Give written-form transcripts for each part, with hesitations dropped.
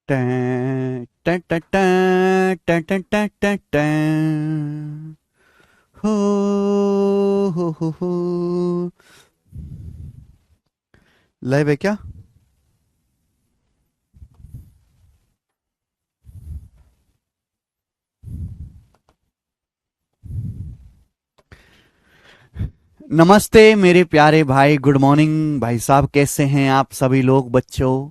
Time, time, time, time, time, time, time, time, time. हो live है क्या? नमस्ते मेरे प्यारे भाई, गुड मॉर्निंग भाई साहब। कैसे हैं आप सभी लोग? बच्चों,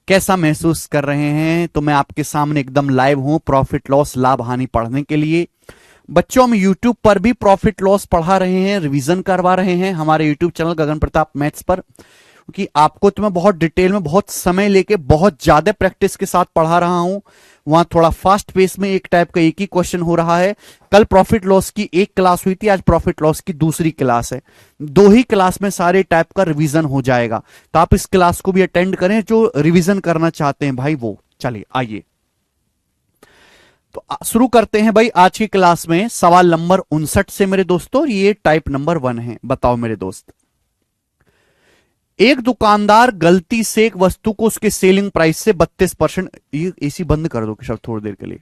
कैसा महसूस कर रहे हैं? तो मैं आपके सामने एकदम लाइव हूं प्रॉफिट लॉस लाभ हानि पढ़ने के लिए। बच्चों, हम यूट्यूब पर भी प्रॉफिट लॉस पढ़ा रहे हैं, रिवीजन करवा रहे हैं हमारे यूट्यूब चैनल गगन प्रताप मैथ्स पर। क्योंकि आपको तो मैं बहुत डिटेल में, बहुत समय लेके, बहुत ज्यादा प्रैक्टिस के साथ पढ़ा रहा हूं। वहां थोड़ा फास्ट पेस में एक टाइप का एक ही क्वेश्चन हो रहा है। कल प्रॉफिट लॉस की एक क्लास हुई थी, आज प्रॉफिट लॉस की दूसरी क्लास है। दो ही क्लास में सारे टाइप का रिवीजन हो जाएगा। तो आप इस क्लास को भी अटेंड करें जो रिवीजन करना चाहते हैं भाई वो। चलिए आइए, तो शुरू करते हैं भाई आज की क्लास में सवाल नंबर 59 से मेरे दोस्तों। ये टाइप नंबर 1 है। बताओ मेरे दोस्त, एक दुकानदार गलती से एक वस्तु को उसके सेलिंग प्राइस से 32%, ये एसी बंद कर दो शब्द थोड़ी देर के लिए।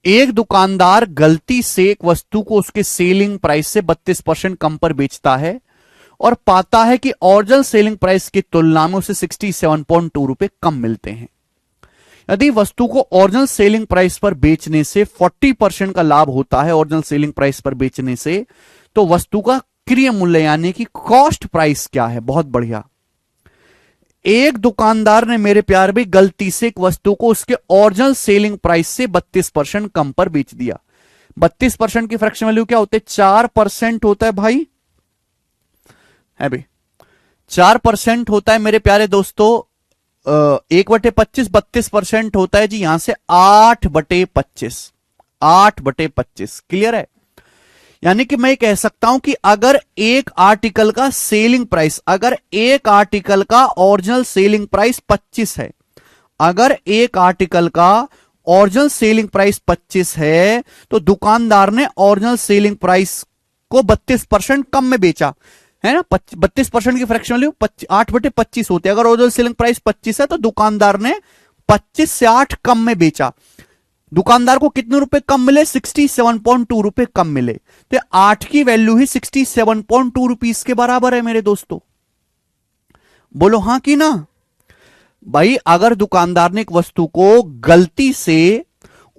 एक दुकानदार गलती से एक वस्तु को उसके सेलिंग प्राइस से 32% कम पर बेचता है और पाता है कि ओरिजिनल सेलिंग प्राइस की तुलना में उसे 67.2 रुपए कम मिलते हैं। यदि वस्तु को ओरिजिनल सेलिंग प्राइस पर बेचने से 40% का लाभ होता है, ओरिजिनल सेलिंग प्राइस पर बेचने से, तो वस्तु का क्रय मूल्य यानी कि कॉस्ट प्राइस क्या है? बहुत बढ़िया। एक दुकानदार ने मेरे प्यार भी गलती से एक वस्तु को उसके ओरिजिनल सेलिंग प्राइस से 32% कम पर बेच दिया। 32% की फ्रैक्शन वैल्यू क्या होते हैं? 4% होता है भाई, है भाई। 4% होता है मेरे प्यारे दोस्तों। 1/25 32% होता है जी। यहां से 8/25, 8/25 क्लियर है। यानी कि मैं कह सकता हूं कि अगर एक आर्टिकल का सेलिंग प्राइस, अगर एक आर्टिकल का ओरिजिनल सेलिंग प्राइस 25 है, अगर एक आर्टिकल का ओरिजिनल सेलिंग प्राइस 25 है, तो दुकानदार ने ओरिजिनल सेलिंग प्राइस को 32% कम में बेचा, है ना। 32% की फ्रैक्शन वैल्यू 8/25 होती है। अगर ओरिजिनल सेलिंग प्राइस 25 है तो दुकानदार ने 25 से 8 कम में बेचा। दुकानदार को कितने रुपए कम मिले? 67.2 रुपए कम मिले। तो 8 की वैल्यू ही 67.2 रुपीस के बराबर है मेरे दोस्तों। बोलो हां कि ना। भाई, अगर दुकानदार ने एक वस्तु को गलती से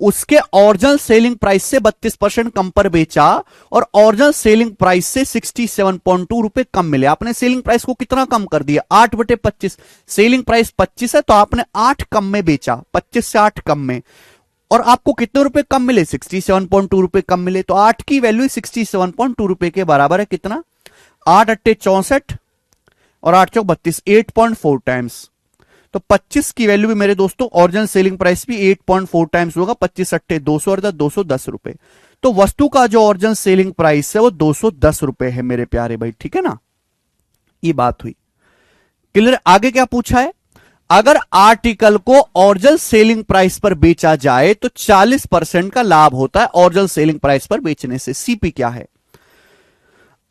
उसके ओरिजिनल सेलिंग प्राइस से 32% कम पर बेचा और ओरिजिनल सेलिंग प्राइस से 67.2 रुपए कम मिले, आपने सेलिंग प्राइस को कितना कम कर दिया? 8/25। सेलिंग प्राइस 25 है तो आपने 8 कम में बेचा, 25 से 8 कम में, और आपको कितने रुपए कम मिले? 67.2 रुपए कम मिले। तो 8 की वैल्यू 67.2 रुपए के बराबर है कितना? 8 अट्टे 64 और 8 चौक 32, 8.4 टाइम्स। तो 25 की वैल्यू भी मेरे दोस्तों, ओरिजिनल सेलिंग प्राइस भी 8.4 टाइम्स होगा। 25 अट्टे 200 और 210 रुपए। तो वस्तु का जो ओरिजिनल सेलिंग प्राइस है वो 210 रुपए है मेरे प्यारे भाई, ठीक है ना। ये बात हुई क्लियर। आगे क्या पूछा है? अगर आर्टिकल को ओरिजिनल सेलिंग प्राइस पर बेचा जाए तो 40% का लाभ होता है ओरिजिनल सेलिंग प्राइस पर बेचने से। सीपी क्या है?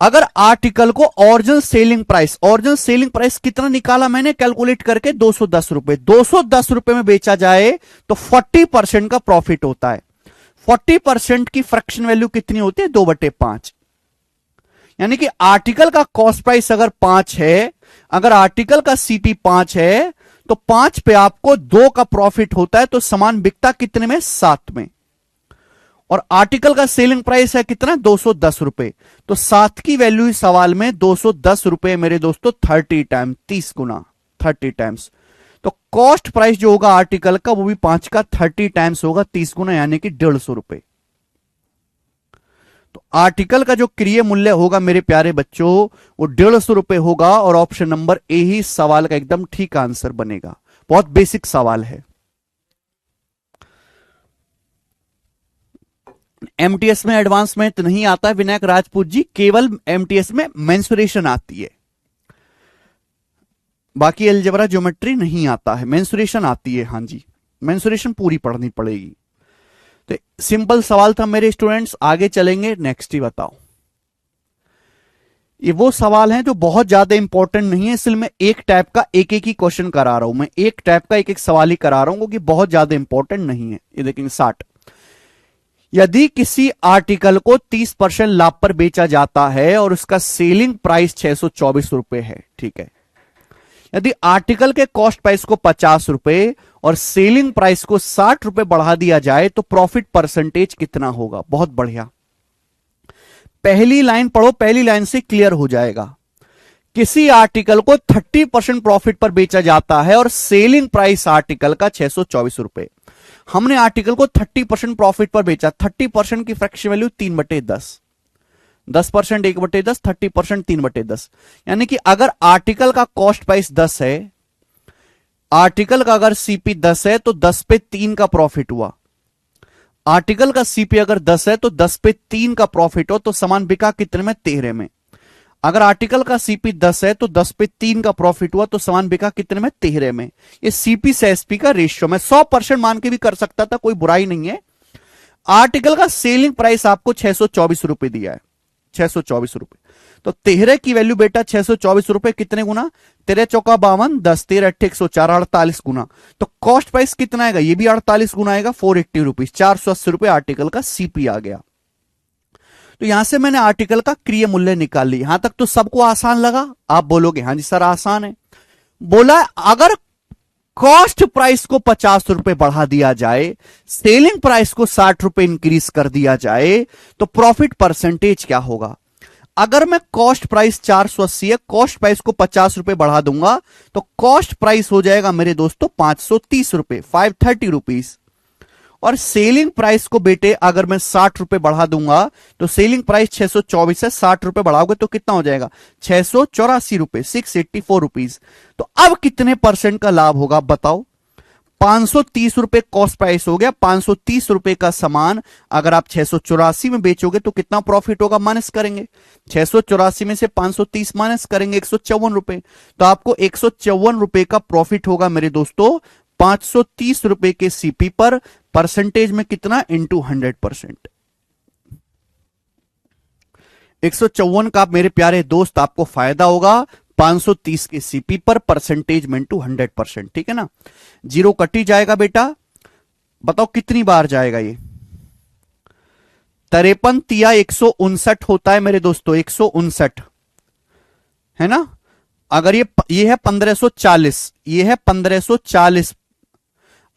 अगर आर्टिकल को ओरिजिनल सेलिंग प्राइस कितना निकाला मैंने कैलकुलेट करके? 210 रुपए। 210 रुपए में बेचा जाए तो 40% का प्रॉफिट होता है। 40% की फ्रैक्शन वैल्यू कितनी होती है? 2/5। यानी कि आर्टिकल का कॉस्ट प्राइस अगर 5 है, अगर आर्टिकल का सीपी 5 है, तो 5 पे आपको 2 का प्रॉफिट होता है। तो सामान बिकता कितने में? 7 में। और आर्टिकल का सेलिंग प्राइस है कितना? 210 रुपए। तो 7 की वैल्यू इस सवाल में 210 रुपए मेरे दोस्तों, 30 टाइम, 30 गुना, 30 टाइम्स। तो कॉस्ट प्राइस जो होगा आर्टिकल का वो भी 5 का 30 टाइम्स होगा, 30 गुना, यानी कि 150 रुपए। तो आर्टिकल का जो क्रय मूल्य होगा मेरे प्यारे बच्चों वो 150 रुपए होगा। और ऑप्शन नंबर ए ही सवाल का एकदम ठीक आंसर बनेगा। बहुत बेसिक सवाल है। एमटीएस में एडवांसमेंट नहीं आता है विनायक राजपूत जी, केवल एमटीएस में मेंसुरेशन आती है। बाकी अलजेब्रा ज्योमेट्री नहीं आता है, मेंसुरेशन आती है। हां जी, मेंसुरेशन पूरी पढ़नी पड़ेगी। तो सिंपल सवाल था मेरे स्टूडेंट्स। आगे चलेंगे, नेक्स्ट ही बताओ। ये वो सवाल हैं जो बहुत ज्यादा इंपॉर्टेंट नहीं है, इसलिए मैं एक टाइप का एक एक ही क्वेश्चन करा रहा हूं, मैं एक टाइप का एक एक सवाल ही करा रहा हूं क्योंकि बहुत ज्यादा इंपॉर्टेंट नहीं है। ये देखेंगे 60। यदि किसी आर्टिकल को 30% लाभ पर बेचा जाता है और उसका सेलिंग प्राइस 624 रुपए है, ठीक है। यदि आर्टिकल के कॉस्ट प्राइस को 50 रुपए और सेलिंग प्राइस को 60 रुपए बढ़ा दिया जाए तो प्रॉफिट परसेंटेज कितना होगा? बहुत बढ़िया, पहली लाइन पढ़ो, पहली लाइन से क्लियर हो जाएगा। किसी आर्टिकल को 30% प्रॉफिट पर बेचा जाता है और सेलिंग प्राइस आर्टिकल का 624 रुपए। हमने आर्टिकल को 30% प्रॉफिट पर बेचा, 30% की फ्रैक्शन वैल्यू 3/10, 10% 1/10, 30% 3/10। यानी कि अगर आर्टिकल का कॉस्ट प्राइस 10 है, आर्टिकल का अगर सीपी 10 है तो 10 पे 3 का प्रॉफिट हुआ। आर्टिकल का सीपी अगर 10 है तो 10 पे 3 का प्रॉफिट हो तो सामान बिका कितने में? 13 में। अगर आर्टिकल का सीपी 10 है तो 10 पे 3 का प्रॉफिट हुआ तो सामान बिका कितने में? 13 में। ये सीपी से एसपी का रेशियो मैं 100% मान के भी कर सकता था, कोई बुराई नहीं है। आर्टिकल का सेलिंग प्राइस आपको 624 रुपए दिया है, 624 रुपए, तो 13 की वैल्यू बेटा 624 रुपए कितने गुना? 13 चौका 52, 10 13 8 104, 48 गुना। तो कॉस्ट प्राइस कितना आएगा? ये भी 48 गुना आएगा, 480 रुपीज, 480 रुपए आर्टिकल का सीपी आ गया। तो यहां से मैंने आर्टिकल का क्रिय मूल्य निकाल ली। यहां तक तो सबको आसान लगा? आप बोलोगे हाँ जी सर आसान है। बोला अगर कॉस्ट प्राइस को 50 रुपए बढ़ा दिया जाए, सेलिंग प्राइस को 60 रुपए इंक्रीज कर दिया जाए तो प्रॉफिट परसेंटेज क्या होगा? अगर मैं कॉस्ट प्राइस 480 है, कॉस्ट प्राइस को 50 रुपए बढ़ा दूंगा तो कॉस्ट प्राइस हो जाएगा मेरे दोस्तों 530 रुपए, 530 रुपीज। और सेलिंग प्राइस को बेटे अगर मैं 60 रुपए बढ़ा दूंगा तो सेलिंग प्राइस 624 है, 60 रुपए बढ़ाओगे तो कितना हो जाएगा? 684 रुपए, 684 रुपीज। तो अब कितने परसेंट का लाभ होगा बताओ? 530 रुपए कॉस्ट प्राइस हो गया, 530 रुपए का सामान अगर आप 684 में बेचोगे तो कितना प्रॉफिट होगा? माइनस करेंगे, 684 में से 530 माइनस करेंगे, 154 रुपए। तो आपको 154 रुपए का प्रॉफिट होगा मेरे दोस्तों 530 रुपए के सीपी पर। परसेंटेज में कितना? इंटू 100%। 154 का मेरे प्यारे दोस्त आपको फायदा होगा 530 के सीपी पर, परसेंटेज में इंटू 100%, ठीक है ना। जीरो कट ही जाएगा बेटा, बताओ कितनी बार जाएगा ये? 53 तिया 159 होता है मेरे दोस्तों, 159 है ना। अगर ये है 1540, ये है 1540।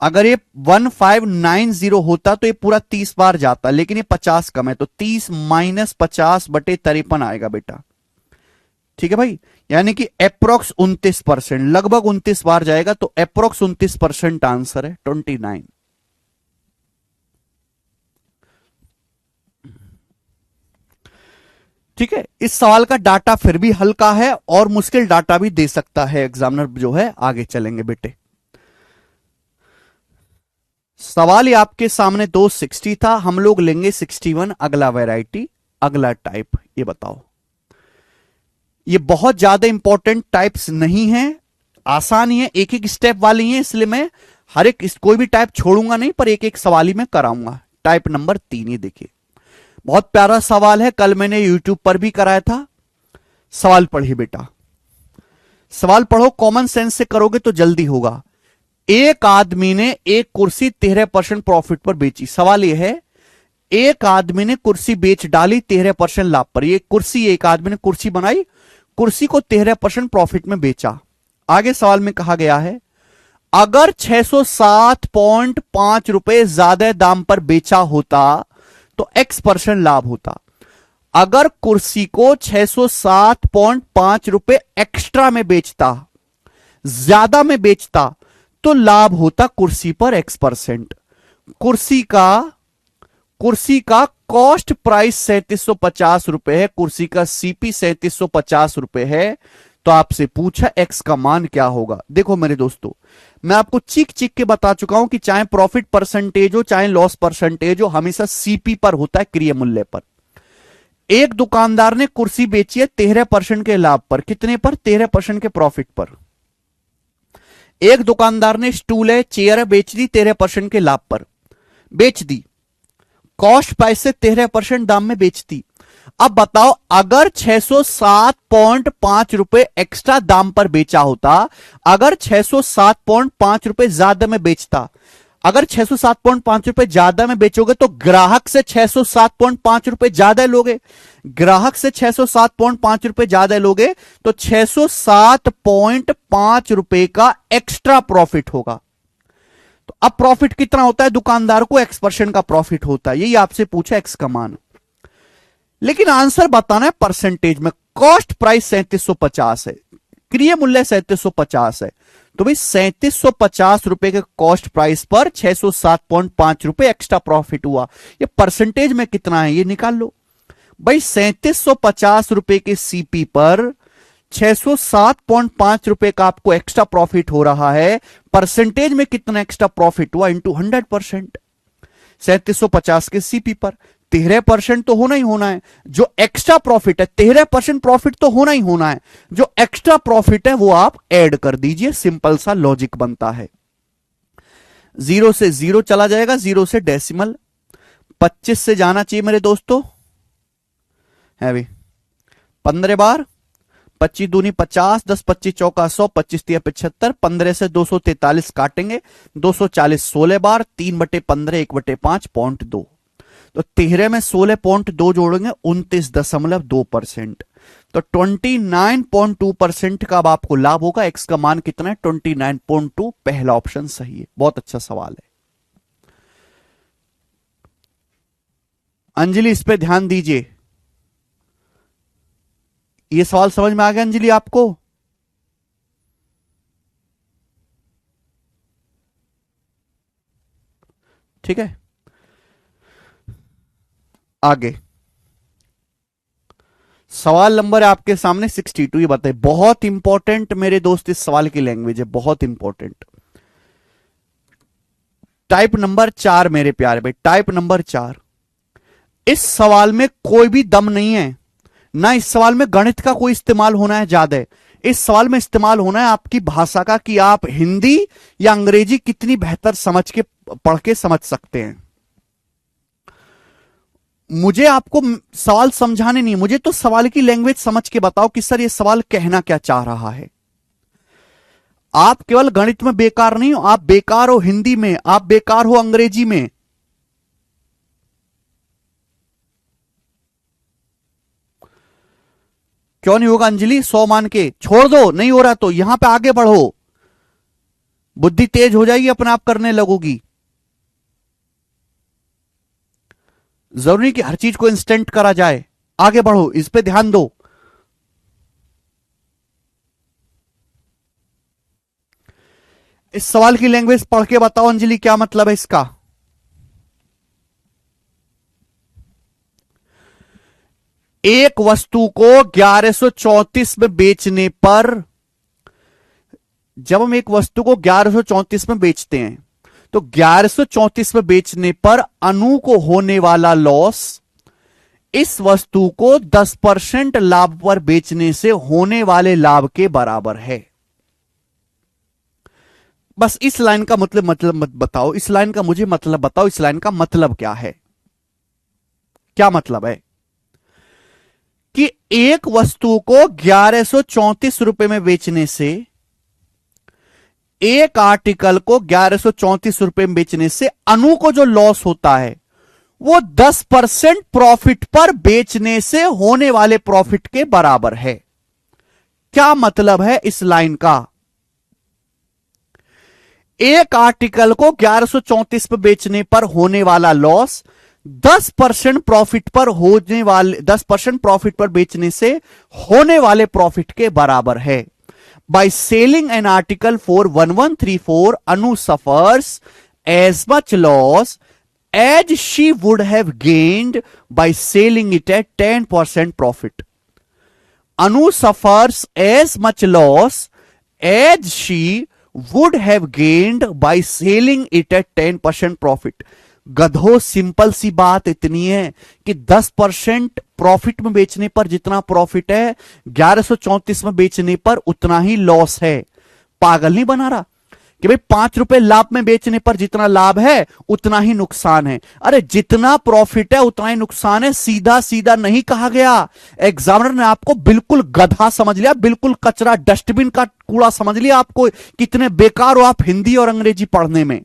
अगर ये 1590 होता तो ये पूरा 30 बार जाता, लेकिन ये 50 कम है तो 30 माइनस 50/53 आएगा बेटा, ठीक है भाई। यानी कि अप्रोक्स 29%, लगभग 29 बार जाएगा तो अप्रोक्स 29% आंसर है 29। ठीक है, इस सवाल का डाटा फिर भी हल्का है और मुश्किल डाटा भी दे सकता है एग्जामिनर जो है। आगे चलेंगे बेटे, सवाल ये आपके सामने 260 था, हम लोग लेंगे 61। अगला वैरायटी, अगला टाइप, ये बताओ। ये बहुत ज्यादा इंपॉर्टेंट टाइप्स नहीं है, आसान ही है, एक एक स्टेप वाली है, इसलिए मैं हर एक कोई भी टाइप छोड़ूंगा नहीं, पर एक एक सवाल ही मैं कराऊंगा। टाइप नंबर 3, ये देखिए बहुत प्यारा सवाल है, कल मैंने यूट्यूब पर भी कराया था। सवाल पढ़िए बेटा, सवाल पढ़ो, कॉमन सेंस से करोगे तो जल्दी होगा। एक आदमी ने एक कुर्सी 13% प्रॉफिट पर बेची। सवाल यह है, एक आदमी ने कुर्सी बेच डाली 13% लाभ पर। ये कुर्सी, एक आदमी ने कुर्सी बनाई, कुर्सी को 13% प्रॉफिट में बेचा। आगे सवाल में कहा गया है, अगर 607.5 रुपए ज्यादा दाम पर बेचा होता तो x% लाभ होता। अगर कुर्सी को 607.5 रुपए एक्स्ट्रा में बेचता, ज्यादा में बेचता, तो लाभ होता कुर्सी पर x%। कुर्सी का कॉस्ट प्राइस 3750 रुपए है, कुर्सी का सीपी 3750 रुपए है। तो आपसे पूछा x का मान क्या होगा। देखो मेरे दोस्तों, मैं आपको चिक चिक के बता चुका हूं कि चाहे प्रॉफिट परसेंटेज हो चाहे लॉस परसेंटेज हो, हमेशा सीपी पर होता है, क्रिय मूल्य पर। एक दुकानदार ने कुर्सी बेची है 13% के लाभ पर। कितने पर? 13% के प्रॉफिट पर। एक दुकानदार ने स्टूल है, चेयर बेच दी 13% के लाभ पर, बेच दी, कॉस्ट प्राइस से 13% दाम में बेचती। अब बताओ, अगर 607.5 रुपए एक्स्ट्रा दाम पर बेचा होता, अगर 607.5 रुपए ज्यादा में बेचता, अगर 607.5 रुपए ज्यादा में बेचोगे तो ग्राहक से 607.5 रुपए ज्यादा लोगे, ग्राहक से 607.5 रुपए ज्यादा लोगे तो 607.5 रुपए का एक्स्ट्रा प्रॉफिट होगा। तो अब प्रॉफिट कितना होता है? दुकानदार को X% का प्रॉफिट होता है, यही आपसे पूछा X का मान। लेकिन आंसर बताना है परसेंटेज में। कॉस्ट प्राइस 3750 है, क्रय मूल्य 3750 है, तो भाई 3750 रुपए के कॉस्ट प्राइस पर 607.5 रुपए एक्स्ट्रा प्रॉफिट हुआ। ये परसेंटेज में कितना है ये निकाल लो भाई। 3750 रुपए के सीपी पर 607.5 रुपए का आपको एक्स्ट्रा प्रॉफिट हो रहा है, परसेंटेज में कितना एक्स्ट्रा प्रॉफिट हुआ इंटू 100%। 3750 के सीपी पर 13% तो होना ही होना है। जो एक्स्ट्रा प्रॉफिट है 13% प्रॉफिट तो होना ही होना है, जो एक्स्ट्रा प्रॉफिट है वो आप ऐड कर दीजिए। सिंपल सा लॉजिक बनता है। 0 से 0 चला जाएगा, 0 से डेसिमल, 25 से जाना चाहिए मेरे दोस्तों, है भी 15 बार, 25 दूनी 50, 10 25 चौका 100, 25 तिया 75, 15 से 243 काटेंगे, 240 16 बार, 3/15 1/5 पॉइंट 2, तो 13 में 16.2 जोड़ेंगे 29.2%, तो 29.2% का अब आपको लाभ होगा। एक्स का मान कितना है? 29.2। पहला ऑप्शन सही है, बहुत अच्छा सवाल है। अंजलि इस पे ध्यान दीजिए, ये सवाल समझ में आ गया अंजलि आपको? ठीक है, आगे सवाल नंबर है आपके सामने 62। ये बताइए, बहुत इंपॉर्टेंट मेरे दोस्त इस सवाल की लैंग्वेज है, बहुत इंपॉर्टेंट। टाइप नंबर 4 मेरे प्यारे भाई, टाइप नंबर 4। इस सवाल में कोई भी दम नहीं है, ना इस सवाल में गणित का कोई इस्तेमाल होना है ज्यादा। इस सवाल में इस्तेमाल होना है आपकी भाषा का, कि आप हिंदी या अंग्रेजी कितनी बेहतर समझ के पढ़ के समझ सकते हैं। मुझे आपको सवाल समझाने नहीं, मुझे तो सवाल की लैंग्वेज समझ के बताओ कि सर ये सवाल कहना क्या चाह रहा है। आप केवल गणित में बेकार नहीं हो, आप बेकार हो हिंदी में, आप बेकार हो अंग्रेजी में। क्यों नहीं होगा अंजलि? 100 मान के छोड़ दो, नहीं हो रहा तो यहां पे आगे बढ़ो, बुद्धि तेज हो जाएगी, अपने आप करने लगोगी। जरूरी कि हर चीज को इंस्टेंट करा जाए, आगे बढ़ो, इस पे ध्यान दो। इस सवाल की लैंग्वेज पढ़ के बताओ अंजलि, क्या मतलब है इसका? एक वस्तु को 1134 में बेचने पर, जब हम एक वस्तु को 1134 में बेचते हैं तो 1134 में बेचने पर अनु को होने वाला लॉस इस वस्तु को 10% लाभ पर बेचने से होने वाले लाभ के बराबर है। बस इस लाइन का मतलब मत बताओ, इस लाइन का मुझे मतलब बताओ, इस लाइन का मतलब क्या है? क्या मतलब है कि एक वस्तु को 1134 रुपए में बेचने से, एक आर्टिकल को 1134 रुपए में बेचने से अनु को जो लॉस होता है वो 10% प्रॉफिट पर बेचने से होने वाले प्रॉफिट के बराबर है। क्या मतलब है इस लाइन का? एक आर्टिकल को 1134 पे बेचने पर होने वाला लॉस 10% प्रॉफिट पर होने वाले 10% प्रॉफिट पर बेचने से होने वाले प्रॉफिट के बराबर है। By selling an article for 1134 Anu suffers as much loss as she would have gained by selling it at 10% profit. Anu suffers as much loss as she would have gained by selling it at 10% profit। गधो, simple सी बात इतनी है कि 10% profit में बेचने पर जितना प्रॉफिट है 1134 में बेचने पर उतना ही लॉस है। पागल नहीं बना रहा कि भाई 5 रुपए लाभ में बेचने पर जितना लाभ है उतना ही नुकसान है। अरे जितना प्रॉफिट है उतना ही नुकसान है, सीधा सीधा नहीं कहा गया। एग्जामिनर ने आपको बिल्कुल गधा समझ लिया, बिल्कुल कचरा डस्टबिन का कूड़ा समझ लिया आपको। कितने बेकार हो आप हिंदी और अंग्रेजी पढ़ने में।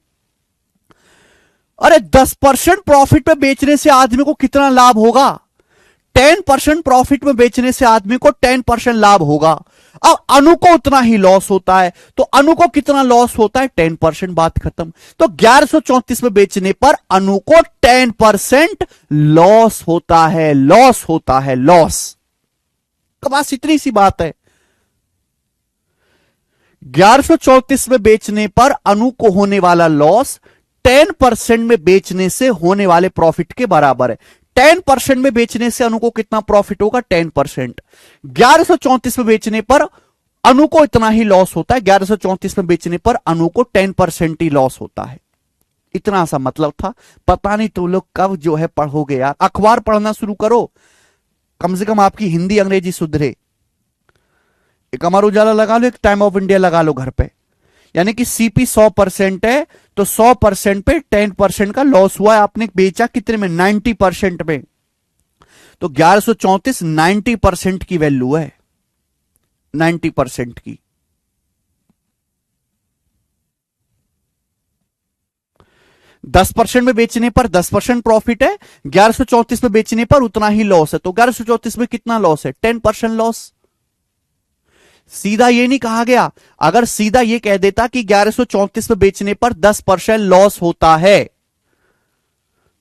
अरे 10% प्रॉफिट में बेचने से आदमी को कितना लाभ होगा? 10% प्रॉफिट में बेचने से आदमी को 10% लाभ होगा। अब अनु को उतना ही लॉस होता है, तो अनु को कितना लॉस होता है? 10%, बात खत्म। तो 1134 में बेचने पर अनु को 10% लॉस होता है, लॉस होता है, लॉस। बस इतनी सी बात है। 1134 में बेचने पर अनु को होने वाला लॉस 10% में बेचने से होने वाले प्रॉफिट के बराबर है। 10% में बेचने से अनु को कितना प्रॉफिट होगा? 10%। 1134 में बेचने पर अनु को इतना ही लॉस होता है, 1134 में बेचने पर अनु को 10% ही लॉस होता है। इतना सा मतलब था। पता नहीं तुम लोग कब जो है पढ़ोगे यार। अखबार पढ़ना शुरू करो, कम से कम आपकी हिंदी अंग्रेजी सुधरे। एक अमर उजाला लगा लो, एक टाइम ऑफ इंडिया लगा लो घर पे। यानी कि सीपी 100% है, तो 100% पे 10% का लॉस हुआ है। आपने बेचा कितने में? 90% में। तो 1134 90% की वैल्यू है, 90% की। दस परसेंट में बेचने पर 10% प्रॉफिट है, 1134 में बेचने पर उतना ही लॉस है। तो 1134 में कितना लॉस है? 10% लॉस। सीधा ये नहीं कहा गया। अगर सीधा ये कह देता कि 1134 में बेचने पर 10% लॉस होता है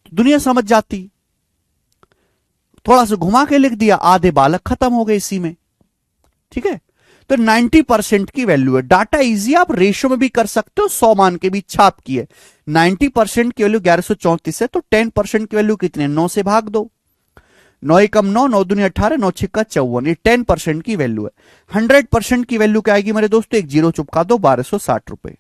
तो दुनिया समझ जाती। थोड़ा सा घुमा के लिख दिया, आधे बालक खत्म हो गए इसी में। ठीक है, तो 90% की वैल्यू है। डाटा इजी, आप रेशो में भी कर सकते हो, 100 मान के भी छाप की है। 90% की वैल्यू 1134 है, तो 10% की वैल्यू कितनी है? 9 से भाग दो। 9 एकम 9, 9 दूनी 18, 9 छिक्का 54। ये 10% की वैल्यू है। 100% की वैल्यू क्या आएगी मेरे दोस्तों? एक जीरो चुपका दो, 1260 रुपए।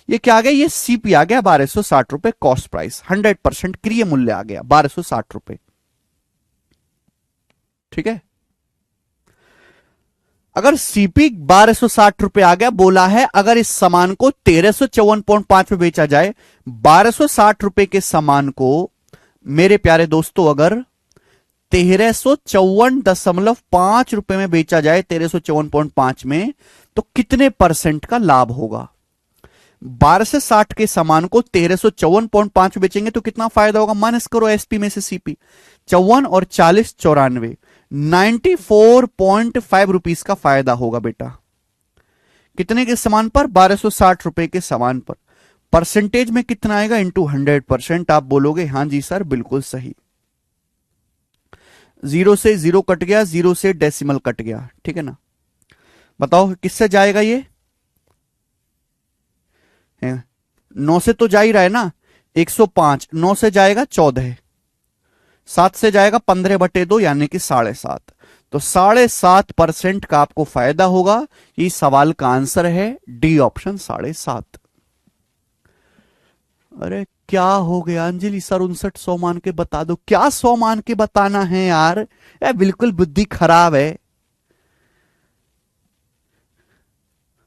ये क्या आ गया? ये सीपी आ गया 1260 रुपए कॉस्ट प्राइस। 100% क्रिय मूल्य आ गया 1260 रुपए। ठीक है, अगर सीपी 1260 रुपए आ गया, बोला है अगर इस सामान को 1354.5 में बेचा जाए, 1260 रुपए के सामान को मेरे प्यारे दोस्तों अगर 1354.5 रुपए में बेचा जाए, 1354.5 में, तो कितने परसेंट का लाभ होगा? 12 से 60 के सामान को 1354.5 बेचेंगे तो कितना फायदा होगा? माइनस करो एसपी में से सीपी। 54 और 40 94, 94.5 रुपीस का फायदा होगा बेटा। कितने के सामान पर? 1260 रुपए के सामान पर। परसेंटेज में कितना आएगा? इंटू 100%। आप बोलोगे हां जी सर बिल्कुल सही। 0 से 0 कट गया, 0 से डेसिमल कट गया। ठीक है ना, बताओ किससे जाएगा ये? 9 से तो जा ही रहा है ना, 105। 9 से जाएगा 14, 7 से जाएगा 15/2 यानी कि 7.5। तो 7.5% का आपको फायदा होगा। ये सवाल का आंसर है डी ऑप्शन 7.5। अरे क्या हो गया अंजलि सर? 59 मान के बता दो। क्या 100 मान के बताना है यार? बिल्कुल बुद्धि खराब है,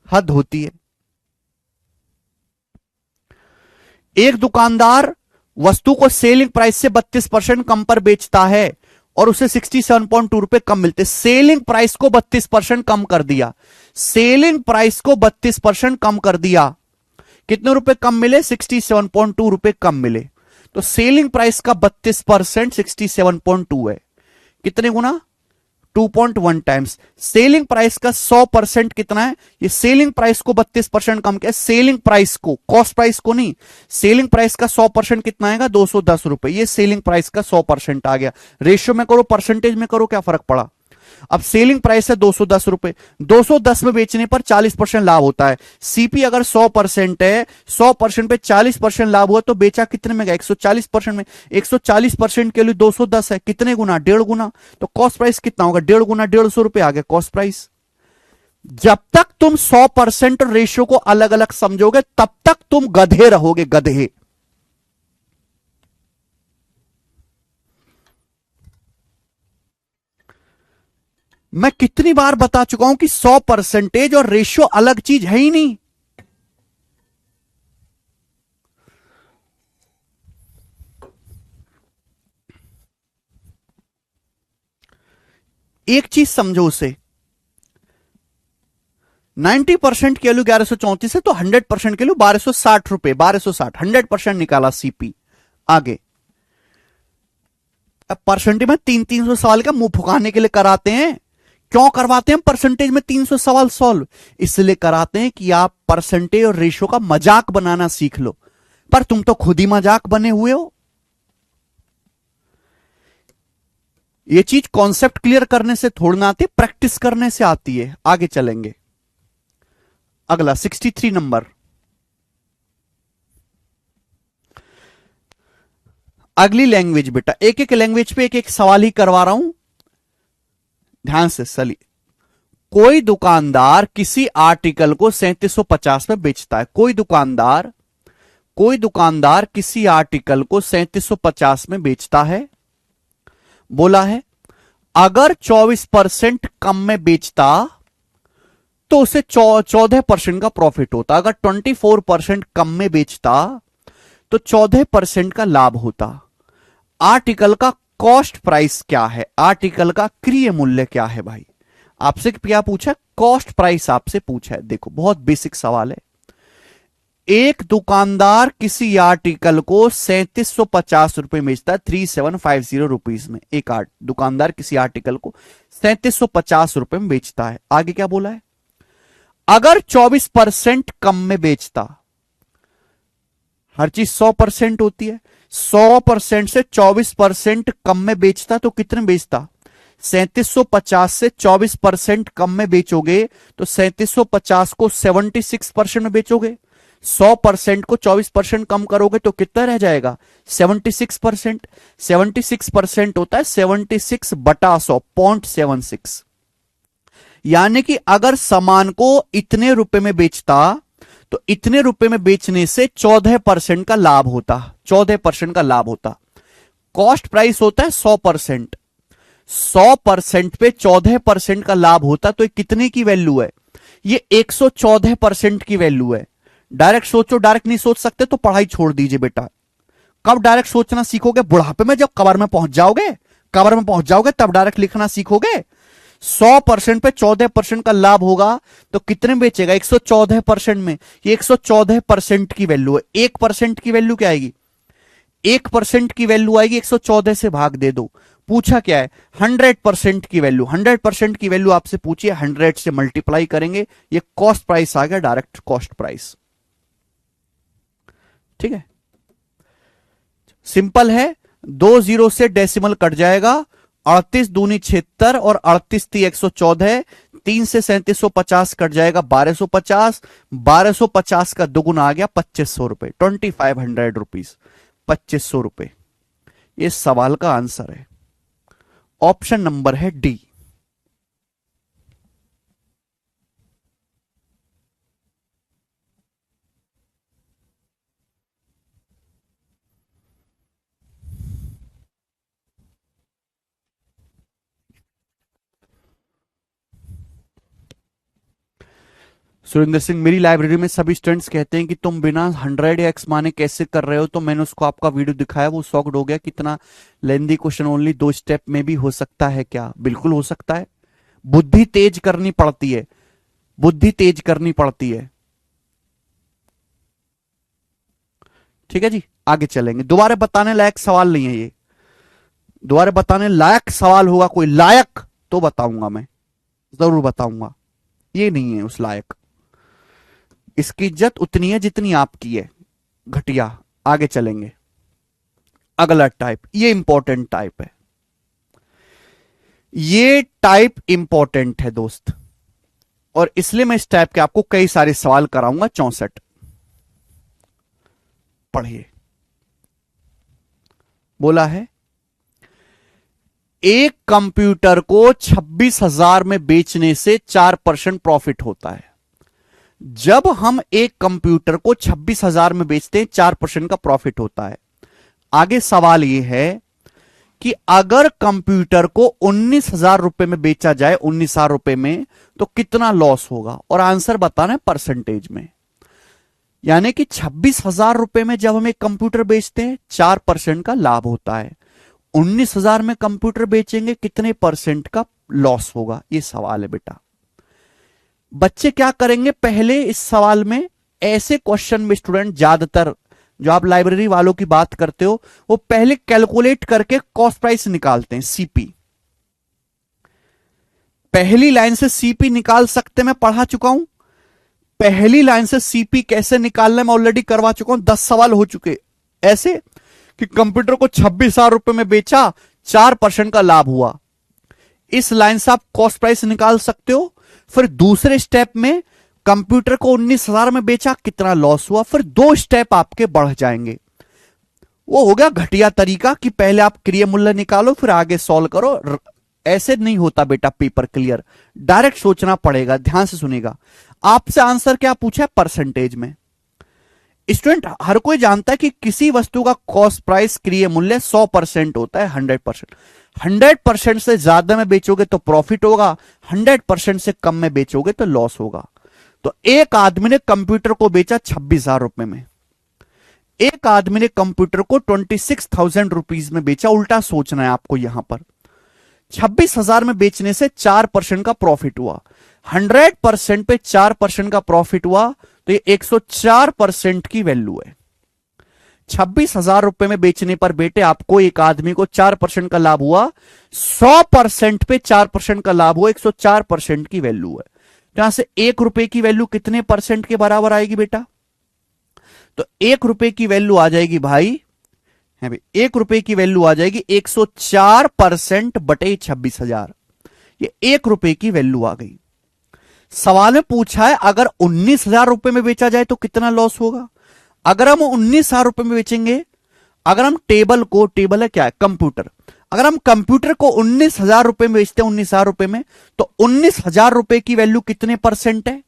हद होती है। एक दुकानदार वस्तु को सेलिंग प्राइस से 32% कम पर बेचता है और उसे 67.2 रुपए कम मिलते। सेलिंग प्राइस को 32% कम कर दिया, सेलिंग प्राइस को 32% कम कर दिया। कितने रुपए कम मिले? 67.2 रुपए कम मिले। तो सेलिंग प्राइस का 32% 67.2 है। कितने गुना? 2.1 टाइम्स। सेलिंग प्राइस का 100% कितना है? ये सेलिंग प्राइस को 32% कम किया, सेलिंग प्राइस को, कॉस्ट प्राइस को नहीं। सेलिंग प्राइस का 100% कितना आएगा? 210 रुपए। ये सेलिंग प्राइस का 100% आ गया। रेशियो में करो, परसेंटेज में करो, क्या फर्क पड़ा? अब सेलिंग प्राइस है 210 रुपए, 210 में बेचने पर 40% लाभ होता है। सीपी अगर 100% है, 100% पे 40% लाभ हुआ तो बेचा कितने में गया? 140% में। 140% के लिए 210 है, कितने गुना? 1.5 गुना। तो कॉस्ट प्राइस कितना होगा? 1.5 गुना, 150 रुपए आ गया कॉस्ट प्राइस। जब तक तुम 100% रेशियो को अलग अलग समझोगे तब तक तुम गधे रहोगे, गधे। मैं कितनी बार बता चुका हूं कि 100% और रेशियो अलग चीज है ही नहीं। एक चीज समझो उसे, 90% की वैल्यू 1134 है तो 100% की वैल्यू 1260 रुपए, 1260, 100% निकाला सीपी। आगे अब परसेंटेज में 300 सवाल का मुंह फुकाने के लिए कराते हैं। क्यों करवाते हैं परसेंटेज में 300 सवाल सॉल्व? इसलिए कराते हैं कि आप परसेंटेज और रेशो का मजाक बनाना सीख लो, पर तुम तो खुद ही मजाक बने हुए हो। यह चीज कॉन्सेप्ट क्लियर करने से थोड़ी ना आती, प्रैक्टिस करने से आती है। आगे चलेंगे, अगला 63 नंबर। अगली लैंग्वेज बेटा, एक एक लैंग्वेज पे एक एक सवाल ही करवा रहा हूं, ध्यान से चलिए। कोई दुकानदार किसी आर्टिकल को 3750 में बेचता है। कोई दुकानदार किसी आर्टिकल को 3750 में बेचता है। बोला है अगर 24% कम में बेचता तो उसे 14% का प्रॉफिट होता। अगर 24% कम में बेचता तो 14% का लाभ होता। आर्टिकल का कॉस्ट प्राइस क्या है? आर्टिकल का क्रय मूल्य क्या है? भाई आपसे क्या पूछा? कॉस्ट प्राइस आपसे पूछा है। देखो बहुत बेसिक सवाल है। एक दुकानदार किसी आर्टिकल को 3750 रुपए में बेचता है, 3750 रुपीज में। एक दुकानदार किसी आर्टिकल को 3750 रुपए में बेचता है। आगे क्या बोला है? अगर 24% कम में बेचता, हर चीज 100% होती है, 100% से 24% कम में बेचता तो कितने बेचता? 3750 से 24% कम में बेचोगे तो 3750 को 76% में बेचोगे। 100% को 24% कम करोगे तो कितना रह जाएगा? 76%। 76% होता है 76 बटा 100, 0.76। यानी कि अगर सामान को इतने रुपए में बेचता तो इतने रुपए में बेचने से 14% का लाभ होता। 14% का लाभ होता। कॉस्ट प्राइस होता है 100%। 100% पे 14% का लाभ होता तो ये कितने की वैल्यू है? ये 114% की वैल्यू है। डायरेक्ट सोचो, डायरेक्ट नहीं सोच सकते तो पढ़ाई छोड़ दीजिए बेटा। कब डायरेक्ट सोचना सीखोगे? बुढ़ापे में, जब कब्र में पहुंच जाओगे। कब्र में पहुंच जाओगे तब डायरेक्ट लिखना सीखोगे। 100% पे 14% का लाभ होगा तो कितने बेचेगा? 114% में। ये 114% की वैल्यू है। 1% की वैल्यू क्या आएगी? 1% की वैल्यू आएगी 114 से भाग दे दो। पूछा क्या है? 100% की वैल्यू। 100% की वैल्यू आपसे पूछिए, 100 से मल्टीप्लाई करेंगे, ये कॉस्ट प्राइस आ गया, डायरेक्ट कॉस्ट प्राइस। ठीक है, सिंपल है। 2 जीरो से डेसिमल कट जाएगा। 38 दूनी 76 और 38 ती 114। 3 से 3750 कट जाएगा 1250। 1250 का दुगुना आ गया 2500 रुपए, 2500 रुपीज, 2500 रुपए। ये सवाल का आंसर है। ऑप्शन नंबर है डी। सुरेंद्र सिंह, मेरी लाइब्रेरी में सभी स्टूडेंट्स कहते हैं कि तुम बिना 100 या एक्स माने कैसे कर रहे हो, तो मैंने उसको आपका वीडियो दिखाया, वो शॉक्ड हो गया। कितना लेंदी क्वेश्चन, ओनली 2 स्टेप में भी हो सकता है क्या? बिल्कुल हो सकता है। बुद्धि तेज करनी पड़ती है, बुद्धि तेज करनी पड़ती है। ठीक है जी, आगे चलेंगे। दोबारा बताने लायक सवाल नहीं है ये। दोबारा बताने लायक सवाल होगा कोई लायक तो बताऊंगा, मैं जरूर बताऊंगा। ये नहीं है उस लायक। इसकी इज्जत उतनी है जितनी आपकी है, घटिया। आगे चलेंगे। अगला टाइप, ये इंपॉर्टेंट टाइप है। ये टाइप इंपॉर्टेंट है दोस्त, और इसलिए मैं इस टाइप के आपको कई सारे सवाल कराऊंगा। 64 पढ़िए। बोला है एक कंप्यूटर को 26,000 में बेचने से 4% प्रॉफिट होता है। जब हम एक कंप्यूटर को 26,000 में बेचते हैं 4% का प्रॉफिट होता है। आगे सवाल यह है कि अगर कंप्यूटर को 19,000 रुपए में बेचा जाए, 19,000 रुपए में, तो कितना लॉस होगा? और आंसर बताना है परसेंटेज में। यानी कि 26,000 रुपए में जब हम एक कंप्यूटर बेचते हैं 4% का लाभ होता है। 19,000 में कंप्यूटर बेचेंगे, कितने परसेंट का लॉस होगा, ये सवाल है बेटा। बच्चे क्या करेंगे, पहले इस सवाल में, ऐसे क्वेश्चन में स्टूडेंट ज्यादातर जो आप लाइब्रेरी वालों की बात करते हो, वो पहले कैलकुलेट करके कॉस्ट प्राइस निकालते हैं, सीपी। पहली लाइन से सीपी निकाल सकते, मैं पढ़ा चुका हूं। पहली लाइन से सीपी कैसे निकालना मैं ऑलरेडी करवा चुका हूं, 10 सवाल हो चुके। ऐसे कि कंप्यूटर को 26,000 रुपए में बेचा, 4% का लाभ हुआ। इस लाइन से आप कॉस्ट प्राइस निकाल सकते हो। फिर दूसरे स्टेप में कंप्यूटर को 19,000 में बेचा, कितना लॉस हुआ। फिर 2 स्टेप आपके बढ़ जाएंगे। वो हो गया घटिया तरीका कि पहले आप क्रिय मूल्य निकालो फिर आगे सॉल्व करो। ऐसे नहीं होता बेटा पेपर क्लियर, डायरेक्ट सोचना पड़ेगा। ध्यान से सुनेगा। आपसे आंसर क्या पूछा है, परसेंटेज में। स्टूडेंट हर कोई जानता है कि किसी वस्तु का कॉस्ट प्राइस क्रिय मूल्य 100% होता है, 100%। 100% से ज्यादा में बेचोगे तो प्रॉफिट होगा, 100% से कम में बेचोगे तो लॉस होगा। तो एक आदमी ने कंप्यूटर को बेचा 26,000 रुपए में, एक आदमी ने कंप्यूटर को 26,000 रुपीज में बेचा। उल्टा सोचना है आपको यहां पर। 26,000 में बेचने से 4% का प्रॉफिट हुआ, 100% पे 4% का प्रॉफिट हुआ, तो ये 104% की वैल्यू है। 26,000 रुपए में बेचने पर बेटे आपको, एक आदमी को 4% का लाभ हुआ, 100% पे 4% का लाभ हुआ, 104% की वैल्यू है। तो यहां से 1 रुपए की वैल्यू कितने परसेंट के बराबर आएगी बेटा, तो 1 रुपए की वैल्यू आ जाएगी भाई, है भाई 1 रुपए की वैल्यू आ जाएगी 104% बटे 26,000। ये 1 रुपए की वैल्यू आ गई। सवाल में पूछा है अगर 19,000 रुपए में बेचा जाए तो कितना लॉस होगा। अगर हम 19,000 रुपए में बेचेंगे, अगर हम टेबल है क्या है, कंप्यूटर, अगर हम कंप्यूटर को 19,000 रुपए में बेचते हैं, 19,000 रुपए में, तो 19,000 रुपए की वैल्यू कितने परसेंट है।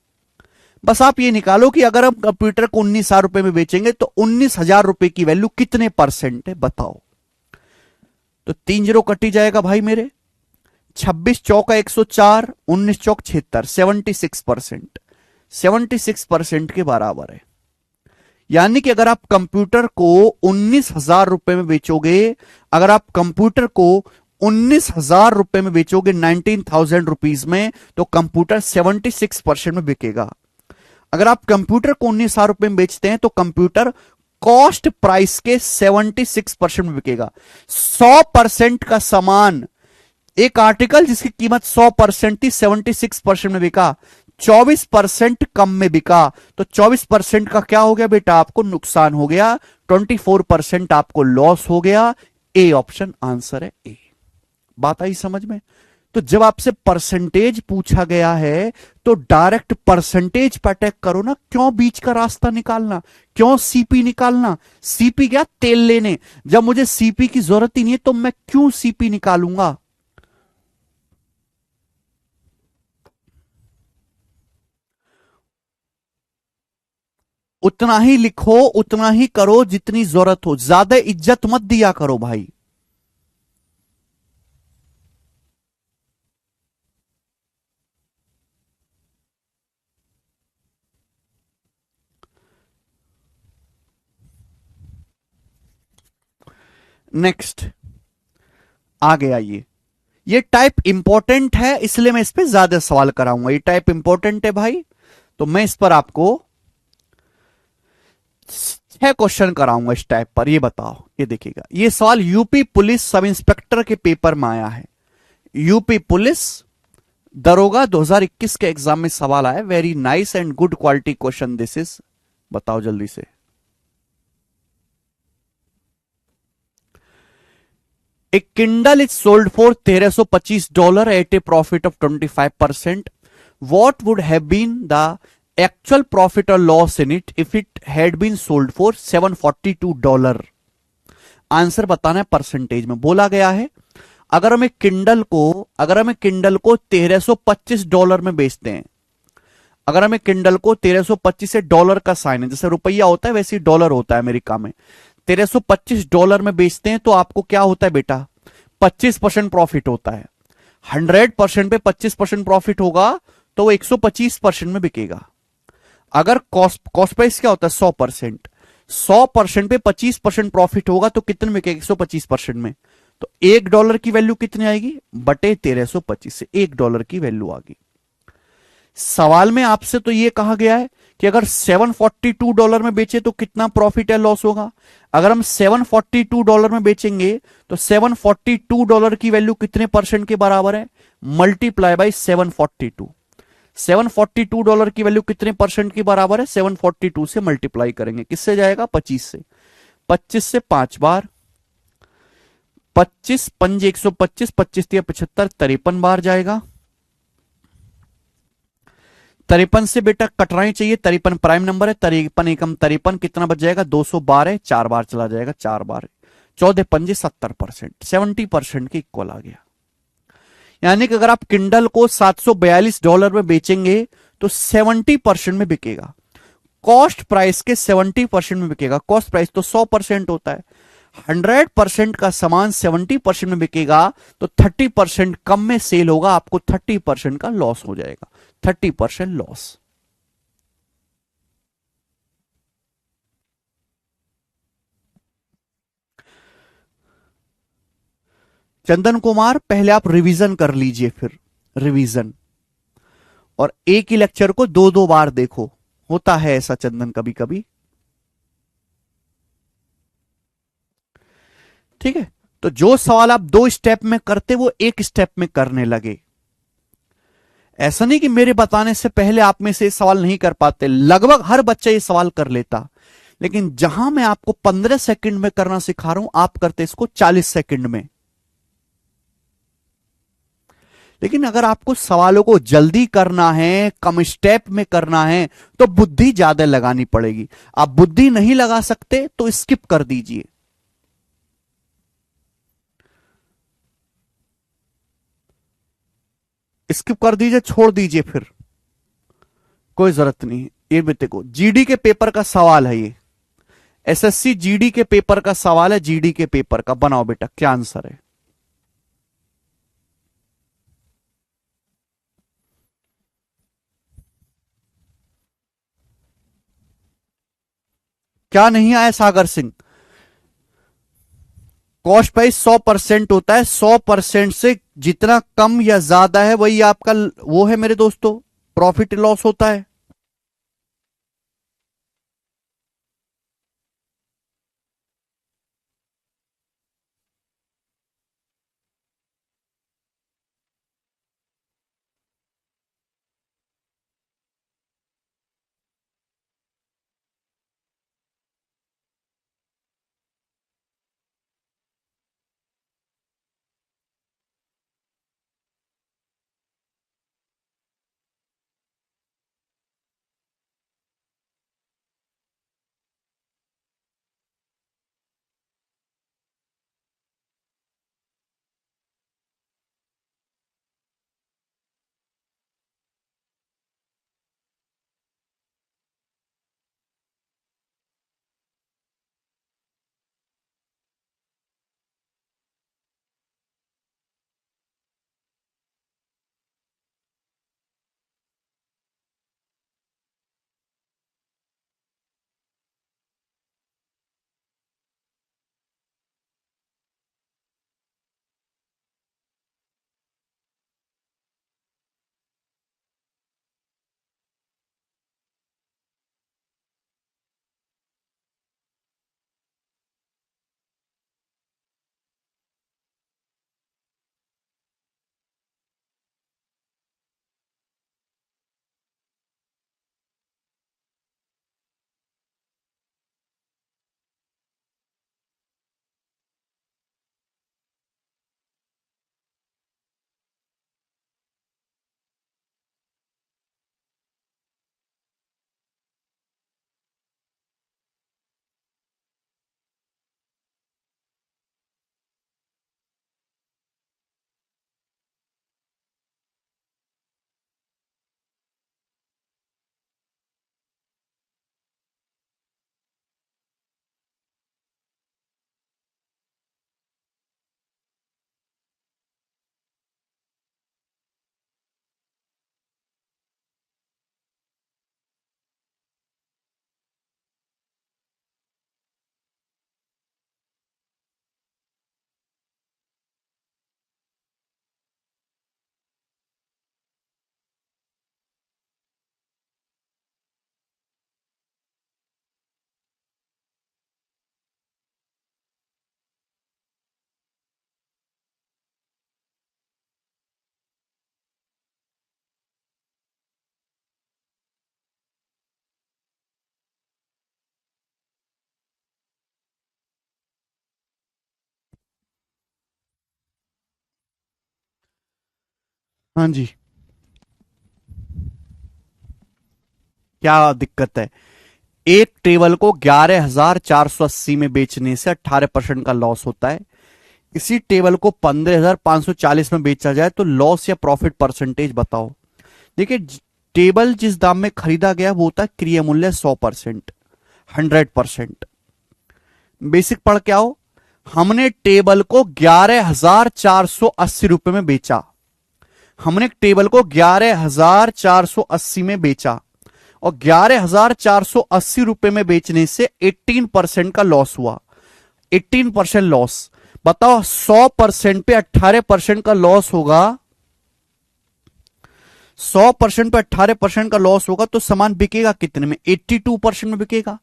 बस आप ये निकालो कि अगर हम कंप्यूटर को 19,000 रुपए में बेचेंगे तो 19,000 रुपए की वैल्यू कितने परसेंट है, बताओ। तो 3 जीरो कटी जाएगा भाई मेरे, 26 चौका 104, 19 चौक 76, 76%, 76% के बराबर है। यानी कि अगर आप कंप्यूटर को 19,000 रुपए में बेचोगे, अगर आप कंप्यूटर को 19,000 रुपए में बेचोगे 19,000 रुपीज में, तो कंप्यूटर 76% में बिकेगा। अगर आप कंप्यूटर को 19,000 रुपए में बेचते हैं तो कंप्यूटर कॉस्ट प्राइस के 76% में बिकेगा। 100% का सामान, एक आर्टिकल जिसकी कीमत 100% थी, 76% में बिका, 24% कम में बिका, तो 24% का क्या हो गया बेटा, आपको नुकसान हो गया, 24% आपको लॉस हो गया। ए ऑप्शन आंसर है, ए। बात आई समझ में। तो जब आपसे परसेंटेज पूछा गया है तो डायरेक्ट परसेंटेज पर अटैक करो ना, क्यों बीच का रास्ता निकालना, क्यों सीपी निकालना। सीपी क्या, तेल लेने, जब मुझे सीपी की जरूरत ही नहीं है तो मैं क्यों सीपी निकालूंगा। उतना ही लिखो, उतना ही करो जितनी जरूरत हो, ज्यादा इज्जत मत दिया करो भाई। नेक्स्ट आगे आइए। ये टाइप इंपॉर्टेंट है इसलिए मैं इस पे ज्यादा सवाल कराऊंगा। ये टाइप इंपॉर्टेंट है भाई, तो मैं इस पर आपको 6 क्वेश्चन कराऊंगा इस टाइप पर। ये बताओ, ये देखिएगा, ये सवाल यूपी पुलिस सब इंस्पेक्टर के पेपर में आया है। यूपी पुलिस दरोगा 2021 के एग्जाम में सवाल आया। Very nice and good quality question this is. बताओ जल्दी से। A Kindle is sold for $1,325 at a profit of 25%. What would have been the actual profit or loss in it if it had been sold for $742? Answer बताना है percentage में। बोला गया है अगर हम किंडल को $1,325 में बेचते हैं, अगर हमें किंडल को 1,325 से डॉलर का साइन है, जैसे रुपया होता है वैसे ही डॉलर होता है अमेरिका में, $1,325 में बेचते हैं तो आपको क्या होता है बेटा, 25% प्रॉफिट होता है। 100% पे 25% प्रॉफिट होगा तो वो 125% में बिकेगा। अगर कॉस्ट प्राइस क्या होता है 100%, 100% पे 25% प्रॉफिट होगा तो कितने में बिकेगा 125% में, तो $1 की वैल्यू कितनी आएगी, बटे 1325 से $1 की वैल्यू आ गई। सवाल में आपसे तो यह कहा गया है कि अगर $742 में बेचे तो कितना प्रॉफिट या लॉस होगा। अगर हम $742 में बेचेंगे तो $742 की वैल्यू कितने परसेंट के बराबर है, मल्टीप्लाई बाई 742। $742 की वैल्यू कितने परसेंट की बराबर है, 742 से मल्टीप्लाई करेंगे, किससे जाएगा, 25 से। 25 से 5 बार, 25 पंज 125, 25 × 75, 53 बार जाएगा। 53 से बेटा कटराई चाहिए, 53 प्राइम नंबर है, 53 एकम 53, कितना बच जाएगा, 212 है, 4 बार चला जाएगा, 4 बार, 14 पंजे 70%, 70% के इक्वल आ गया। यानी कि अगर आप किंडल को $742 में बेचेंगे तो 70% में बिकेगा, कॉस्ट प्राइस के 70% में बिकेगा। कॉस्ट प्राइस तो 100% होता है, 100% का सामान 70% में बिकेगा तो 30% कम में सेल होगा, आपको 30% का लॉस हो जाएगा, 30% लॉस। चंदन कुमार, पहले आप रिवीजन कर लीजिए, फिर रिवीजन, और एक ही लेक्चर को दो दो बार देखो, होता है ऐसा चंदन कभी कभी, ठीक है। तो जो सवाल आप 2 स्टेप में करते वो 1 स्टेप में करने लगे। ऐसा नहीं कि मेरे बताने से पहले आप में से ये सवाल नहीं कर पाते, लगभग हर बच्चा ये सवाल कर लेता, लेकिन जहां मैं आपको 15 सेकंड में करना सिखा रहा हूं, आप करते इसको 40 सेकंड में। लेकिन अगर आपको सवालों को जल्दी करना है, कम स्टेप में करना है, तो बुद्धि ज्यादा लगानी पड़ेगी। आप बुद्धि नहीं लगा सकते तो स्किप कर दीजिए। स्किप कर दीजिए, छोड़ दीजिए, फिर कोई जरूरत नहीं है। ये बेटे को जीडी के पेपर का सवाल है ये, एसएससी जीडी के पेपर का सवाल है, जीडी के पेपर का। बनाओ बेटा, क्या आंसर है। क्या नहीं आया सागर सिंह, कॉस्ट प्राइस 100% होता है, 100% से जितना कम या ज्यादा है वही आपका वो है मेरे दोस्तों, प्रॉफिट लॉस होता है। हाँ जी, क्या दिक्कत है? एक टेबल को 11,480 में बेचने से 18% का लॉस होता है। इसी टेबल को 15,540 में बेचा जाए तो लॉस या प्रॉफिट परसेंटेज बताओ। देखिए, टेबल जिस दाम में खरीदा गया वो होता है क्रय मूल्य 100%, 100%। बेसिक पढ़ के आओ। हमने टेबल को 11,480 रुपए में बेचा। हमने टेबल को 11,480 में बेचा और 11,480 रुपए में बेचने से 18% का लॉस हुआ। 18% लॉस। बताओ, 100% पे 18% का लॉस होगा। 100% पे 18% का लॉस होगा तो सामान बिकेगा कितने में? 82% में बिकेगा।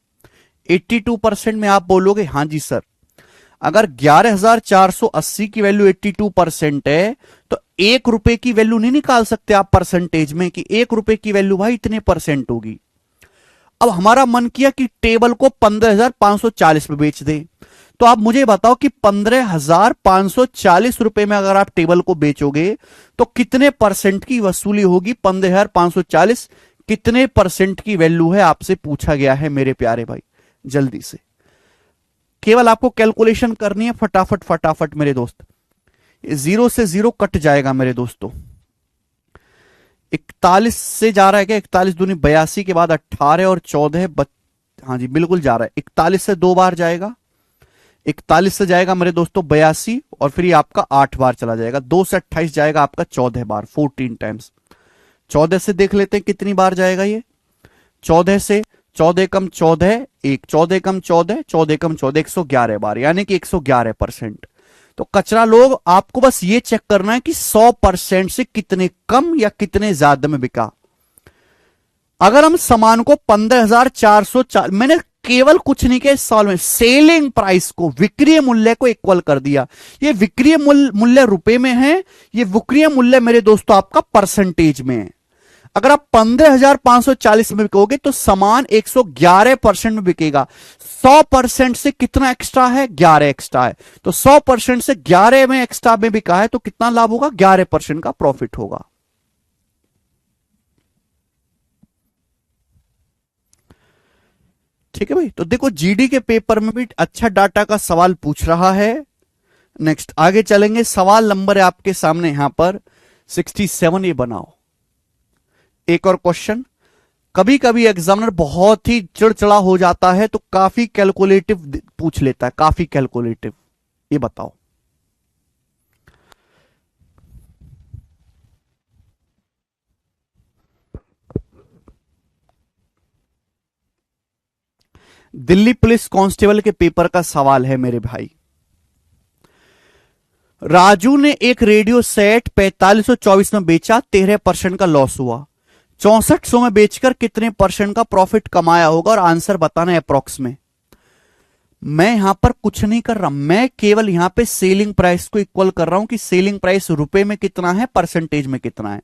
82% में आप बोलोगे हां जी सर, अगर 11,480 की वैल्यू 82% है तो 1 रुपए की वैल्यू नहीं निकाल सकते आप परसेंटेज में कि 1 रुपए की वैल्यू भाई इतने परसेंट होगी। अब हमारा मन किया कि टेबल को 15,540 में बेच दे। तो आप मुझे बताओ कि 15,540 रुपए में अगर आप टेबल को बेचोगे तो कितने परसेंट की वसूली होगी? 15,540 कितने परसेंट की वैल्यू है, आपसे पूछा गया है मेरे प्यारे भाई। जल्दी से केवल आपको कैलकुलेशन करनी है, फटाफट फटाफट मेरे दोस्त। 0 से 0 कट जाएगा मेरे दोस्तों। 41 से जा रहा है क्या? 41 दूनी 82 के बाद 18 और 14 हाँ जी बिल्कुल जा रहा है। 41 से 2 बार जाएगा, 41 से जाएगा मेरे दोस्तों 82 और फिर ये आपका 8 बार चला जाएगा। 2 से 28 जाएगा आपका 14 बार, 14 टाइम्स। 14 से देख लेते हैं कितनी बार जाएगा ये। 14 से 14 कम 14 1, 14 कम 14, 14 कम 14, 111 बार, यानी कि 111%। तो कचरा लोग, आपको बस ये चेक करना है कि 100% से कितने कम या कितने ज्यादा में बिका। अगर हम सामान को 15,440, मैंने केवल कुछ नहीं किया इस साल में, सेलिंग प्राइस को, विक्रय मूल्य को इक्वल कर दिया। ये विक्रय मूल्य रुपए में है, ये विक्रय मूल्य मेरे दोस्तों आपका परसेंटेज में है। अगर आप 15,540 में बिकोगे तो सामान 111% में बिकेगा। 100% से कितना एक्स्ट्रा है? 11 एक्स्ट्रा है। तो 100% से 11 में एक्स्ट्रा में बिका है तो कितना लाभ होगा? 11% का प्रॉफिट होगा। ठीक है भाई। तो देखो, जीडी के पेपर में भी अच्छा डाटा का सवाल पूछ रहा है। नेक्स्ट आगे चलेंगे। सवाल नंबर है आपके सामने यहां पर 67, ये बनाओ। एक और क्वेश्चन। कभी कभी एग्जामिनर बहुत ही चिड़चिड़ा हो जाता है तो काफी कैलकुलेटिव पूछ लेता है, काफी कैलकुलेटिव। ये बताओ। दिल्ली पुलिस कांस्टेबल के पेपर का सवाल है मेरे भाई। राजू ने एक रेडियो सेट 4524 में बेचा, 13% का लॉस हुआ। 6400 में बेचकर कितने परसेंट का प्रॉफिट कमाया होगा? और आंसर बताना है अप्रॉक्स में। मैं यहां पर कुछ नहीं कर रहा, मैं केवल यहां पे सेलिंग प्राइस को इक्वल कर रहा हूं कि सेलिंग प्राइस रुपए में कितना है, परसेंटेज में कितना है।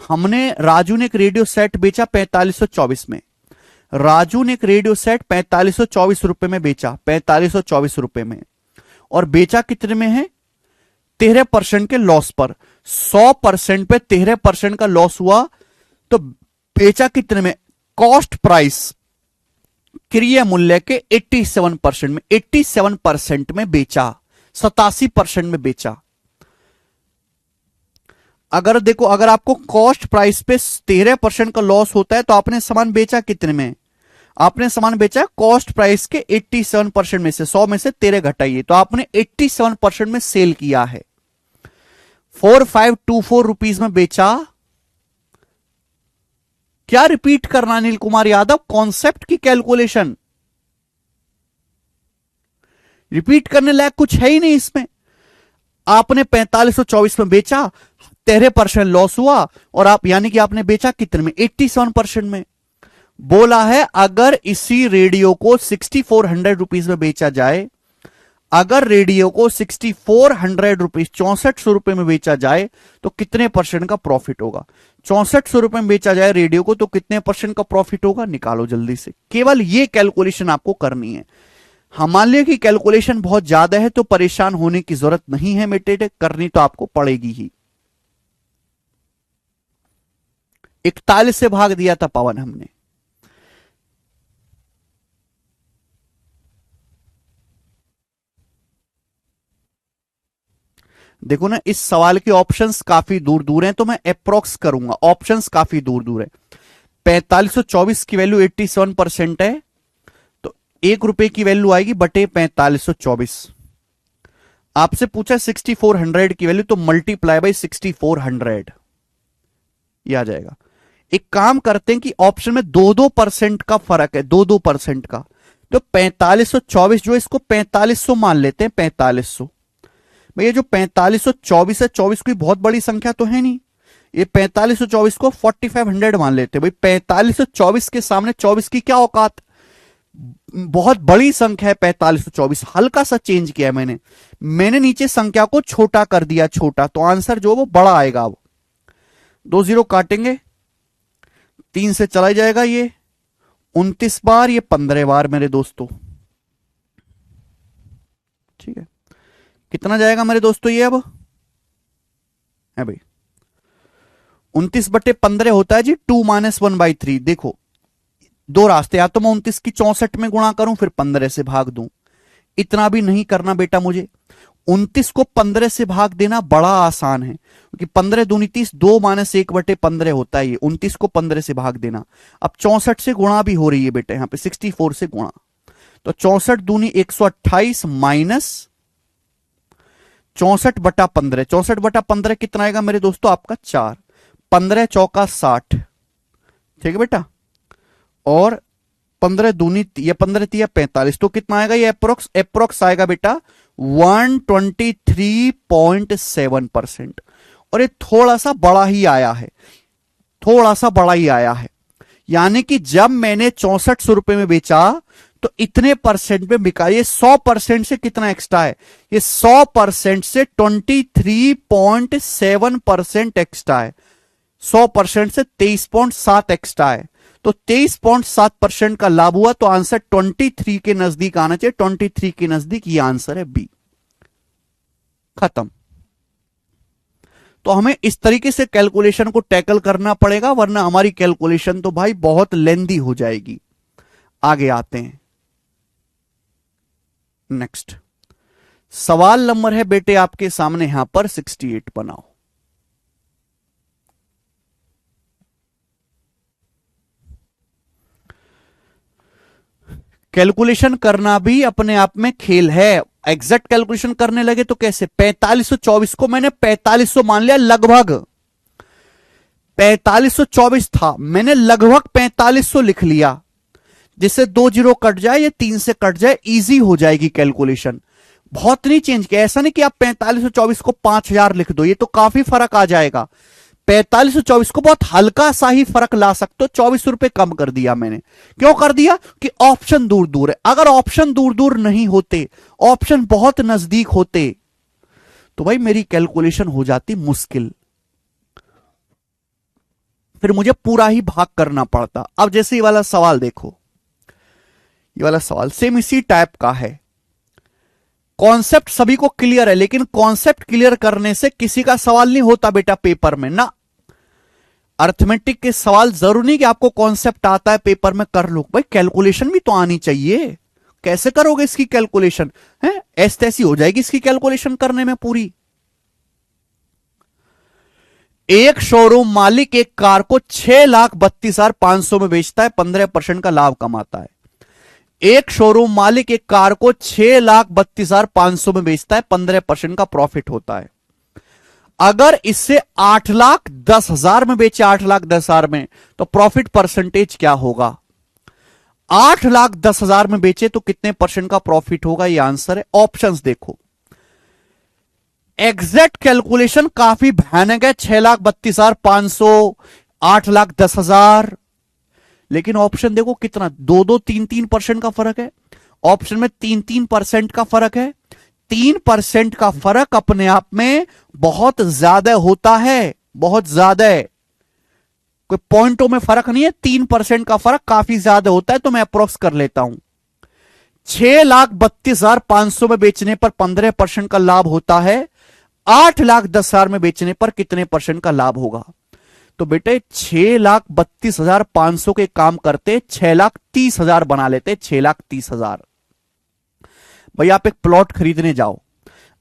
हमने, राजू ने एक रेडियो सेट बेचा 4524 में। राजू ने एक रेडियो सेट 4524 रुपए में बेचा, 4524 रुपए में, और बेचा कितने में है? 13% के लॉस पर। 100% पे 13% का लॉस हुआ तो बेचा कितने में? कॉस्ट प्राइस, क्रय मूल्य के 87% में, 87% में बेचा, 87% में बेचा। अगर देखो, अगर आपको कॉस्ट प्राइस पे 13% का लॉस होता है तो आपने सामान बेचा कितने में? आपने सामान बेचा कॉस्ट प्राइस के 87% में से, 100 में से 13 घटाइए तो आपने 87% में सेल किया है। 4524 रुपीज में बेचा। क्या रिपीट करना अनिल कुमार यादव? कॉन्सेप्ट की कैलकुलेशन रिपीट करने लायक कुछ है ही नहीं इसमें। आपने 4524 में बेचा, 13% लॉस हुआ और आप, यानी कि आपने बेचा कितने में? 87% में। बोला है अगर इसी रेडियो को 6400 रुपीज में बेचा जाए, अगर रेडियो को 6400 रुपीज, 6400 रुपए में बेचा जाए तो कितने परसेंट का प्रॉफिट होगा? 6400 रुपए में बेचा जाए रेडियो को तो कितने परसेंट का प्रॉफिट होगा? निकालो जल्दी से। केवल ये कैलकुलेशन आपको करनी है। हिमालय की कैलकुलेशन बहुत ज्यादा है तो परेशान होने की जरूरत नहीं है बेटे, करनी तो आपको पड़ेगी ही। 41 से भाग दिया था पवन हमने। देखो ना, इस सवाल के ऑप्शंस काफी दूर दूर हैं, तो मैं अप्रोक्स करूंगा। ऑप्शंस काफी दूर दूर है। 4524 की वैल्यू 87% है, तो ₹1 की वैल्यू आएगी बटे 4524। आपसे पूछा 6400 की वैल्यू, तो मल्टीप्लाई बाई 6400 ये आ जाएगा। एक काम करते हैं कि ऑप्शन में 2-2% का फर्क है, 2-2% का। तो 4524 जो है, इसको 4500 मान लेते हैं। 4500 भैया, जो 4524 है, 24 कोई बहुत बड़ी संख्या तो है नहीं। ये 4524 को 4500 मान लेते हैं। भाई 4524 के सामने 24 की क्या औकात, बहुत बड़ी संख्या है 4524। हल्का सा चेंज किया है मैंने नीचे संख्या को छोटा कर दिया, छोटा, तो आंसर जो वो बड़ा आएगा। अब 2 0 काटेंगे, 3 से चला जाएगा ये 29 बार, ये 15 बार मेरे दोस्तों। ठीक है, कितना जाएगा मेरे दोस्तों ये? अब है भाई 29/15 होता है जी 2 - 1/3। देखो दो रास्ते, या तो मैं 29 की 64 में गुणा करूं फिर 15 से भाग दूं। इतना भी नहीं करना बेटा मुझे। 29 को 15 से भाग देना बड़ा आसान है, क्योंकि 15 दूनी 30, 2 - 1/15 होता है ये। 29 को 15 से भाग देना। अब 64 से गुणा भी हो रही है बेटा, यहां पे 64 से गुणा, तो 64 दूनी 128 माइनस 64/15। 64/15 कितना आएगा मेरे दोस्तों आपका? 4। 15 चौका 60। ठीक है बेटा, और 15 दूनी या 15 तिया 45, तो कितना आएगा ये? अप्रोक्स आएगा बेटा 123.7%। और ये थोड़ा सा बड़ा ही आया है, थोड़ा सा बड़ा ही आया है। यानी कि जब मैंने 6400 रुपए में बेचा तो इतने परसेंट में बिका। ये 100% से कितना एक्स्ट्रा है? ये 100% से 23.7% एक्स्ट्रा है। 100% से 23.7 एक्स्ट्रा है, तो 23.7% का लाभ हुआ। तो आंसर 23 के नजदीक आना चाहिए। 23 के नजदीक, ये आंसर है बी। खत्म। तो हमें इस तरीके से कैलकुलेशन को टैकल करना पड़ेगा, वरना हमारी कैलकुलेशन तो भाई बहुत लेंदी हो जाएगी। आगे आते हैं, नेक्स्ट सवाल नंबर है बेटे आपके सामने यहां पर 68 बनाओ। कैलकुलेशन करना भी अपने आप में खेल है। एग्जैक्ट कैलकुलेशन करने लगे तो कैसे? 4524 को मैंने 4500 मान लिया, लगभग 4524 था, मैंने लगभग 4500 लिख लिया। जिससे 2 0 कट जाए या 3 से कट जाए, इजी हो जाएगी कैलकुलेशन। बहुत नहीं चेंज किया। ऐसा नहीं कि आप 4524 को 5000 लिख दो, ये तो काफी फर्क आ जाएगा। 4524 को बहुत हल्का सा ही फर्क ला सकते हो। 24 रुपए कम कर दिया मैंने। क्यों कर दिया? कि ऑप्शन दूर दूर है। अगर ऑप्शन दूर दूर नहीं होते, ऑप्शन बहुत नजदीक होते, तो भाई मेरी कैलकुलेशन हो जाती मुश्किल, फिर मुझे पूरा ही भाग करना पड़ता। अब जैसे ये वाला सवाल देखो, ये वाला सवाल सेम इसी टाइप का है। कॉन्सेप्ट सभी को क्लियर है, लेकिन कॉन्सेप्ट क्लियर करने से किसी का सवाल नहीं होता बेटा पेपर में ना। अर्थमेटिक के सवाल जरूरी नहीं कि आपको कॉन्सेप्ट आता है पेपर में कर लो, भाई कैलकुलेशन भी तो आनी चाहिए। कैसे करोगे इसकी कैलकुलेशन? है ऐसी तैसी हो जाएगी इसकी कैलकुलेशन करने में पूरी। एक शोरूम मालिक एक कार को 6,32,500 में बेचता है, 15% का लाभ कमाता है। एक शोरूम मालिक एक कार को 6,32,500 में बेचता है, 15% का प्रॉफिट होता है। अगर इससे 8,10,000 में बेचे, 8,10,000 में, तो प्रॉफिट परसेंटेज क्या होगा? 8,10,000 में बेचे तो कितने परसेंट का प्रॉफिट होगा? ये आंसर है। ऑप्शंस देखो, एग्जैक्ट कैलकुलेशन काफी भयानक है, 6,32,500, 8,10,000, लेकिन ऑप्शन देखो कितना, 2-2, 3-3% का फर्क है। ऑप्शन में 3-3% का फर्क है। 3% का फर्क अपने आप में बहुत ज्यादा होता है, बहुत ज्यादा है। कोई पॉइंटों में फर्क नहीं है, 3% का फर्क काफी ज्यादा होता है। तो मैं अप्रोक्स कर लेता हूं, 6,32,500 में बेचने पर 15% का लाभ होता है, 8,10,000 में बेचने पर कितने परसेंट का लाभ होगा? तो बेटे 6,32,500 के काम करते 6,30,000 बना लेते, 6,30,000। भाई आप एक प्लॉट खरीदने जाओ,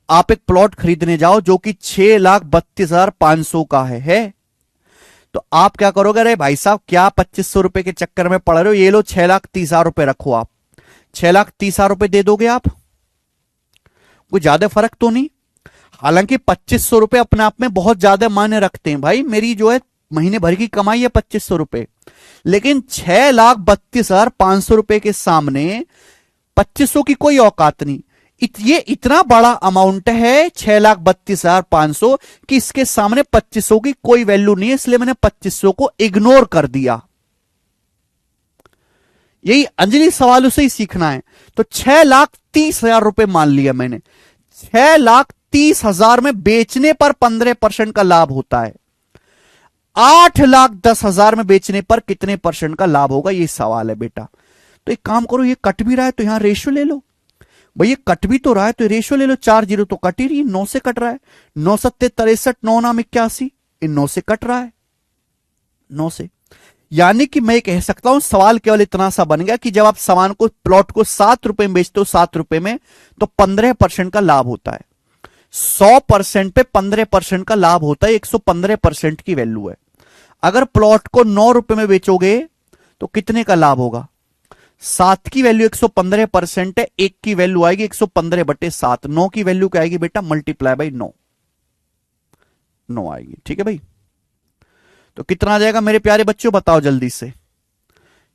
आप एक प्लॉट खरीदने जाओ जो कि 6,32,500 का है। तो आप क्या करोगे, अरे भाई साहब क्या 2500 रुपए के चक्कर में पड़ रहे हो, ये लो 6,30,000 रुपए रखो, आप 6,30,000 रुपए दे दोगे आप, कोई ज्यादा फर्क तो नहीं। हालांकि 2500 रुपए अपने आप में बहुत ज्यादा मायने रखते हैं भाई, मेरी जो है महीने भर की कमाई है 2500 रुपए, लेकिन 6,32,500 रुपए के सामने 2500 की कोई औकात नहीं। ये इतना बड़ा अमाउंट है 6,32,500 कि इसके सामने 2500 की कोई वैल्यू नहीं है, इसलिए मैंने 2500 को इग्नोर कर दिया। यही अंजलि सवालों से ही सीखना है। तो 6,30,000 रुपए मान लिया मैंने, 6,30,000 में बेचने पर 15% का लाभ होता है, 8,10,000 में बेचने पर कितने परसेंट का लाभ होगा, ये सवाल है बेटा। तो एक काम करो, ये कट भी रहा है तो यहां रेशियो ले लो। भाई ये कट भी तो रहा है तो रेशियो ले लो, 4 जीरो तो कट ही रही है, 9 से कट रहा है, 9 सत्ते 63, 9 नाम 81, इन 9 से कट रहा है, 9 से। यानी कि मैं कह सकता हूं सवाल केवल इतना सा बन गया कि जब आप सामान को, प्लॉट को 7 रुपए में बेचते हो, 7 रुपए में, तो 15% का लाभ होता है। 100% पे 15% का लाभ होता है, 115% की वैल्यू है। अगर प्लॉट को 9 रुपए में बेचोगे तो कितने का लाभ होगा, 7 की वैल्यू 115% है, 1 की वैल्यू आएगी 115/7, 9 की वैल्यू क्या आएगी बेटा, मल्टीप्लाई बाई 9, 9 आएगी। ठीक है भाई, तो कितना आ जाएगा मेरे प्यारे बच्चों, बताओ जल्दी से।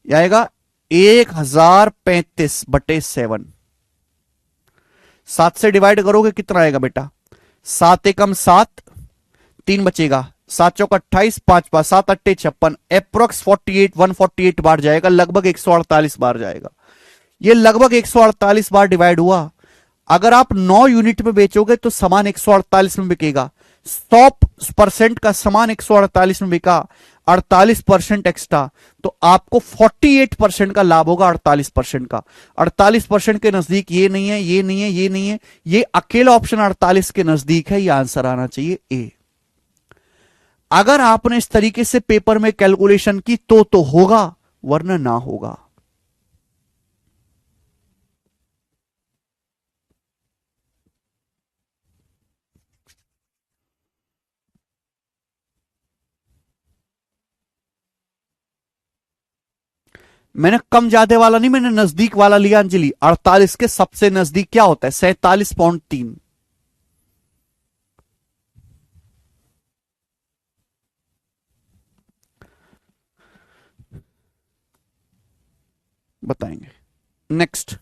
यह आएगा 1035/7। 7 से डिवाइड करोगे कितना आएगा बेटा, 7 एकम 7, 3 बचेगा, 7 चौक 28, 5 5 7 अट्टे 56, अप्रोक्स 48, 148 बार जाएगा, लगभग 148 बार जाएगा। ये लगभग 148 बार डिवाइड हुआ। अगर आप 9 यूनिट में बेचोगे तो सामान 148 में बिकेगा, 100% का सामान 148 में बिका, 48% एक्स्ट्रा, तो आपको 48% का लाभ होगा, 48% का। 48% के नजदीक ये नहीं है, ये नहीं है, ये नहीं है, ये अकेला ऑप्शन 48 के नजदीक है, ये आंसर आना चाहिए ए। अगर आपने इस तरीके से पेपर में कैलकुलेशन की तो होगा, वरना ना होगा। मैंने कम ज्यादा वाला नहीं, मैंने नजदीक वाला लिया अंजलि। 48 के सबसे नजदीक क्या होता है, 47.3। बताएंगे। नेक्स्ट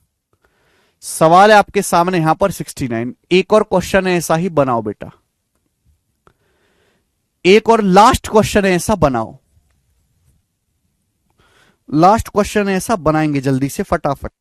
सवाल है आपके सामने यहां पर 69। एक और क्वेश्चन है ऐसा ही, बनाओ बेटा। एक और लास्ट क्वेश्चन है ऐसा, बनाओ। लास्ट क्वेश्चन है ऐसा, बनाएंगे जल्दी से फटाफट।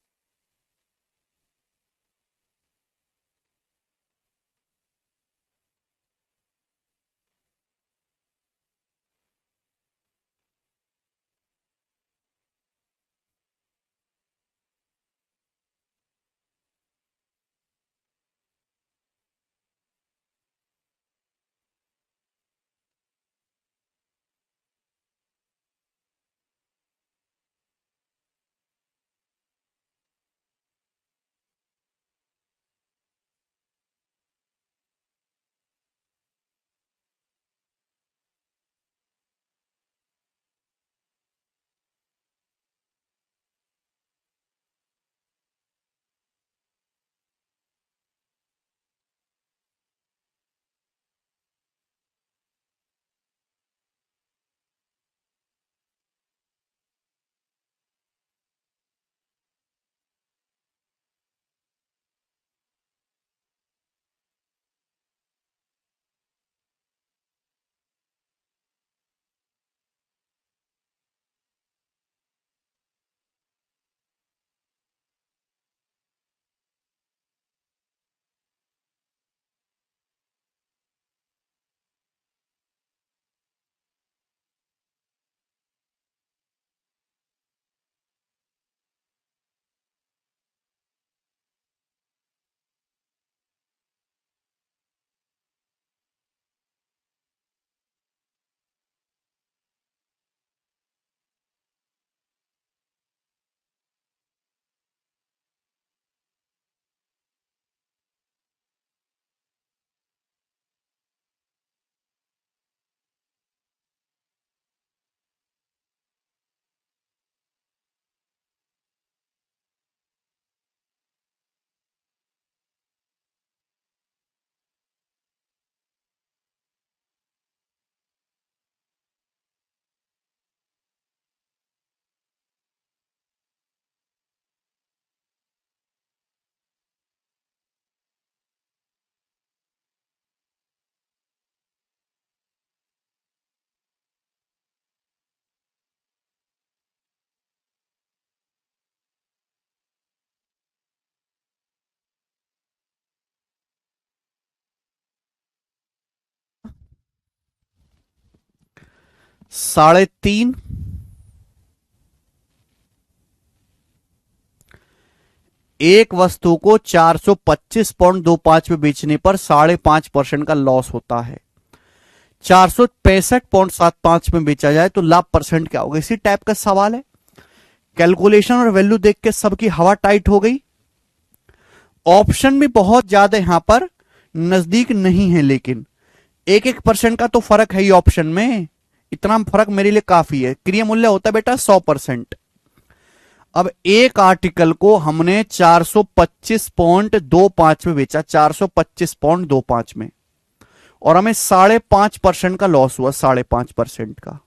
3.5, एक वस्तु को 425.25 में बेचने पर 5.5% का लॉस होता है। 465.75 में बेचा जाए तो लाभ परसेंट क्या होगा? इसी टाइप का सवाल है। कैलकुलेशन और वैल्यू देख के सबकी हवा टाइट हो गई। ऑप्शन भी बहुत ज्यादा यहां पर नजदीक नहीं है, लेकिन 1% का तो फर्क है ही ऑप्शन में। इतना फर्क मेरे लिए काफी है। क्रिया मूल्य होता है बेटा 100%। अब एक आर्टिकल को हमने 425.25 में बेचा, 425.25 में, और हमें 5.5% का लॉस हुआ, 5.5% का।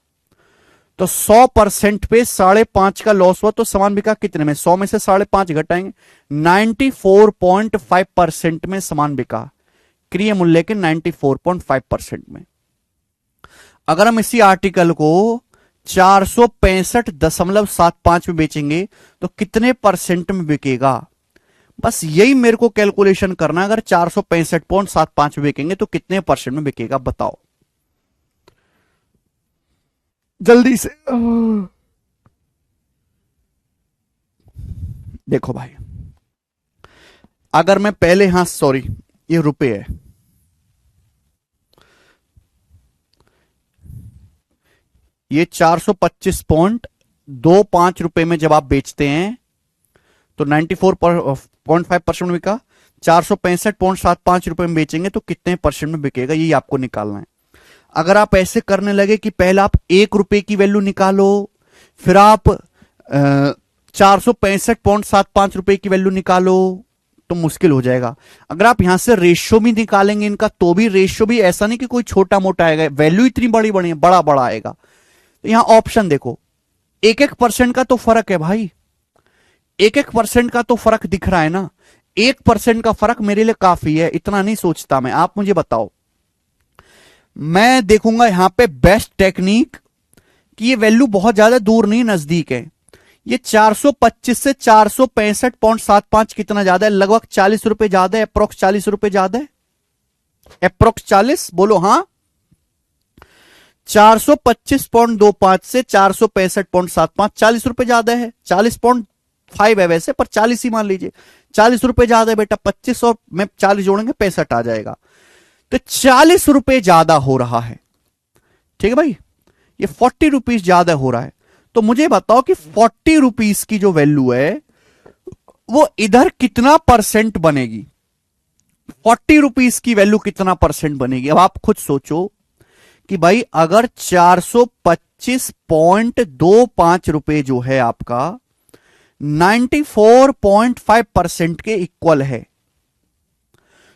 तो 100% पे 5.5 का लॉस हुआ तो सामान बिका कितने में? 100 में से 5.5 घटाएंगे, 94.5% में सामान बिका, क्रिय मूल्य के 94.5% में। अगर हम इसी आर्टिकल को 465.75 में बेचेंगे तो कितने परसेंट में बिकेगा? बस यही मेरे को कैलकुलेशन करना। अगर 465.75 में बिकेंगे तो कितने परसेंट में बिकेगा बताओ जल्दी से। देखो भाई, अगर मैं पहले, हाँ सॉरी, ये रुपए है, ये 425.25 रुपए में जब आप बेचते हैं तो 94.5% में बिका। 465.75 रुपए में बेचेंगे तो कितने परसेंट में बिकेगा, यही आपको निकालना है। अगर आप ऐसे करने लगे कि पहले आप 1 रुपए की वैल्यू निकालो, फिर आप 465.75 रुपए की वैल्यू निकालो, तो मुश्किल हो जाएगा। अगर आप यहां से रेशियो भी निकालेंगे इनका, तो भी रेशियो भी ऐसा नहीं कि कोई छोटा मोटा आएगा, वैल्यू इतनी बड़ी बड़ी है, बड़ा बड़ा आएगा। तो यहां ऑप्शन देखो, 1% का तो फर्क है भाई, 1% का तो फर्क दिख रहा है ना। 1% का फर्क मेरे लिए काफी है, इतना नहीं सोचता मैं। आप मुझे बताओ, मैं देखूंगा यहां पे बेस्ट टेक्निक कि ये वैल्यू बहुत ज्यादा दूर नहीं, नजदीक है। ये 425 से 465.75 कितना ज्यादा है? लगभग 40 रुपए ज्यादा है, अप्रोक्स 40 रुपए ज्यादा है, अप्रोक्स 40, बोलो हाँ। 425.25 से 465.75 40 रुपए ज्यादा है, 40.5 है वैसे, पर 40 ही मान लीजिए। 40 रुपए ज्यादा है बेटा, 25 और में 40 जोड़ेंगे 65 आ जाएगा। तो 40 रुपए ज्यादा हो रहा है, ठीक है भाई, ये 40 रुपीज ज्यादा हो रहा है। तो मुझे बताओ कि 40 रुपीज की जो वैल्यू है वो इधर कितना परसेंट बनेगी? 40 रुपीज की वैल्यू कितना परसेंट बनेगी? अब आप खुद सोचो कि भाई अगर 425.25 रुपए जो है आपका 94.5% के इक्वल है,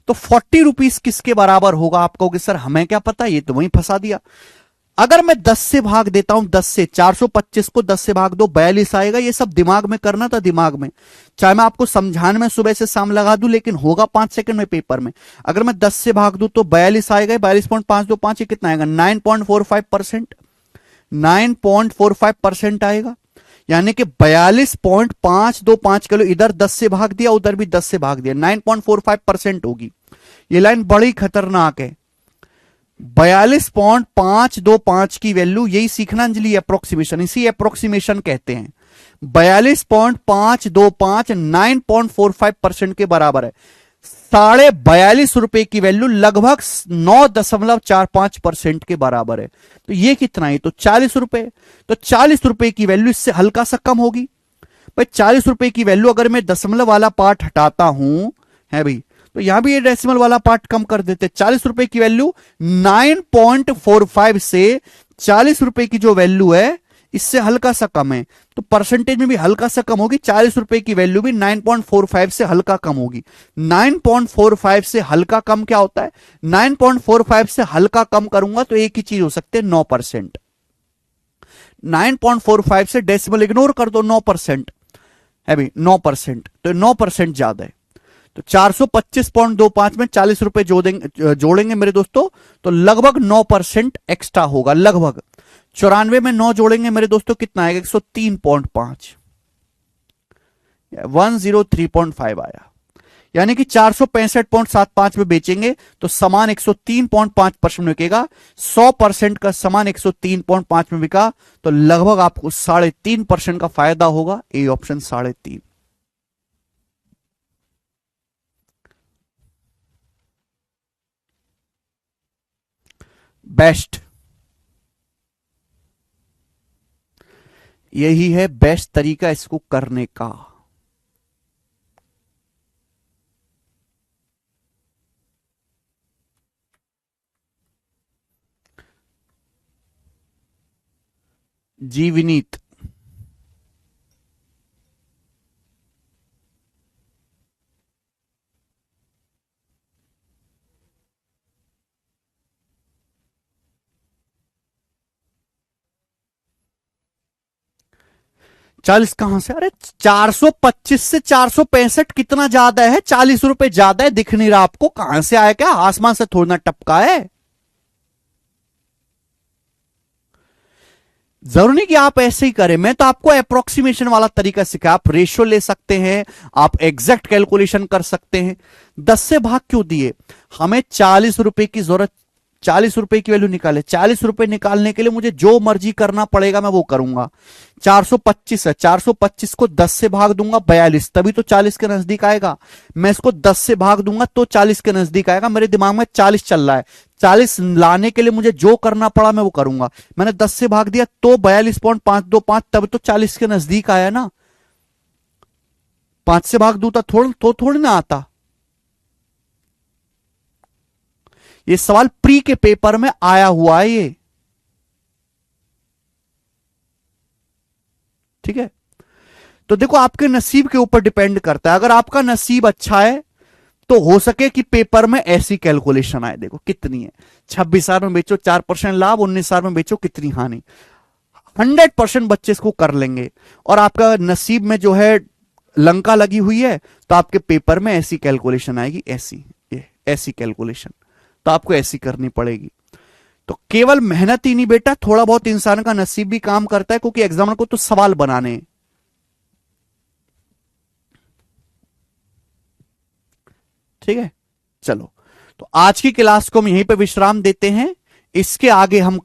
तो 40 रुपीज किसके बराबर होगा? आप कहोगे सर हमें क्या पता, ये तो वहीं फंसा दिया। अगर मैं 10 से भाग देता हूं, 10 से 425 को 10 से भाग दो, 42 आएगा। ये सब दिमाग में करना था, दिमाग में, चाहे मैं आपको समझाने में सुबह से शाम लगा दूं, लेकिन होगा 5 सेकंड में पेपर में। अगर मैं 10 से भाग दूं तो 42 आएगा, 42.525 कितना आएगा? 9.45%, 9.45% आएगा। यानी कि 42.525 किलो, इधर 10 से भाग दिया, उधर भी 10 से भाग दिया, 9.45% होगी। ये लाइन बड़ी खतरनाक है। 42.525 की वैल्यू, यही सीखना अंजलि, अप्रोक्सीमेशन, इसी अप्रोक्सीमेशन कहते हैं। 42.525 9.45% के बराबर है। 42.5 रुपए की वैल्यू लगभग 9.45% के बराबर है। तो ये कितना है? तो 40 रुपए। तो 40 रुपए की वैल्यू इससे हल्का सा कम होगी भाई। 40 रुपए की वैल्यू अगर मैं दशमलव वाला पार्ट हटाता हूं, है भाई, तो यहां भी ये डेसिमल वाला पार्ट कम कर देते। 40 रुपए की वैल्यू 9.45 से 40 रुपए की जो वैल्यू है इससे हल्का सा कम है, तो परसेंटेज में भी हल्का सा कम होगी। 40 रुपए की वैल्यू भी 9.45 से हल्का कम होगी। 9.45 से हल्का कम क्या होता है? 9.45 से हल्का कम करूंगा तो एक ही चीज हो सकती है, 9%। 9.45 से डेसिमल इग्नोर कर दो, 9% है भाई, 9%, तो 9% ज्यादा है। तो 425.25 में 40 रुपए जोड़ेंगे मेरे दोस्तों, तो लगभग 9% एक्स्ट्रा होगा। लगभग 94 में 9 जोड़ेंगे मेरे दोस्तों, कितना आएगा? 103.5, 103.5 आया। यानी कि 465.75 में बेचेंगे तो सामान 103.5% में बिकेगा। 100% का सामान 103.5 में बिका तो लगभग आपको 3.5% का फायदा होगा। A option 3.5। बेस्ट, यही है बेस्ट तरीका इसको करने का। जी विनीत, 40 कहां से? अरे 425 से 465 कितना ज्यादा है? 40 रुपए ज्यादा है, दिख नहीं रहा आपको? कहां से आया? क्या आसमान से थोड़ा ना टपका है। जरूरी नहीं कि आप ऐसे ही करें, मैं तो आपको अप्रोक्सीमेशन वाला तरीका सिखा। आप रेशियो ले सकते हैं, आप एग्जैक्ट कैलकुलेशन कर सकते हैं। 10 से भाग क्यों दिए? हमें 40 रुपए की जरूरत, 40 रुपए की वैल्यू निकाले। 40 रुपए निकालने के लिए मुझे जो मर्जी करना पड़ेगा मैं वो करूंगा। 425 है, 425 को 10 से भाग दूंगा 42, तभी तो 40 के नजदीक आएगा। मैं इसको 10 से भाग दूंगा तो 40 के नजदीक आएगा। मेरे दिमाग में 40 चल रहा है, 40 लाने के लिए मुझे जो करना पड़ा मैं वो करूंगा। मैंने 10 से भाग दिया तो 42.525, तब तो 40 के नजदीक आया ना। 5 से भाग दूं तो थोड़ी ना आता। ये सवाल प्री के पेपर में आया हुआ है ये, ठीक है। तो देखो आपके नसीब के ऊपर डिपेंड करता है। अगर आपका नसीब अच्छा है तो हो सके कि पेपर में ऐसी कैलकुलेशन आए। देखो कितनी है, 26,000 में बेचो 4% लाभ, 19,000 में बेचो कितनी हानि। 100% बच्चे इसको कर लेंगे। और आपका नसीब में जो है लंका लगी हुई है तो आपके पेपर में ऐसी कैलकुलेशन आएगी, ऐसी, ये ऐसी कैलकुलेशन, तो आपको ऐसी करनी पड़ेगी। तो केवल मेहनत ही नहीं बेटा, थोड़ा बहुत इंसान का नसीब भी काम करता है, क्योंकि एग्जामिनर को तो सवाल बनाने हैं। ठीक है, चलो। तो आज की क्लास को हम यहीं पे विश्राम देते हैं। इसके आगे हम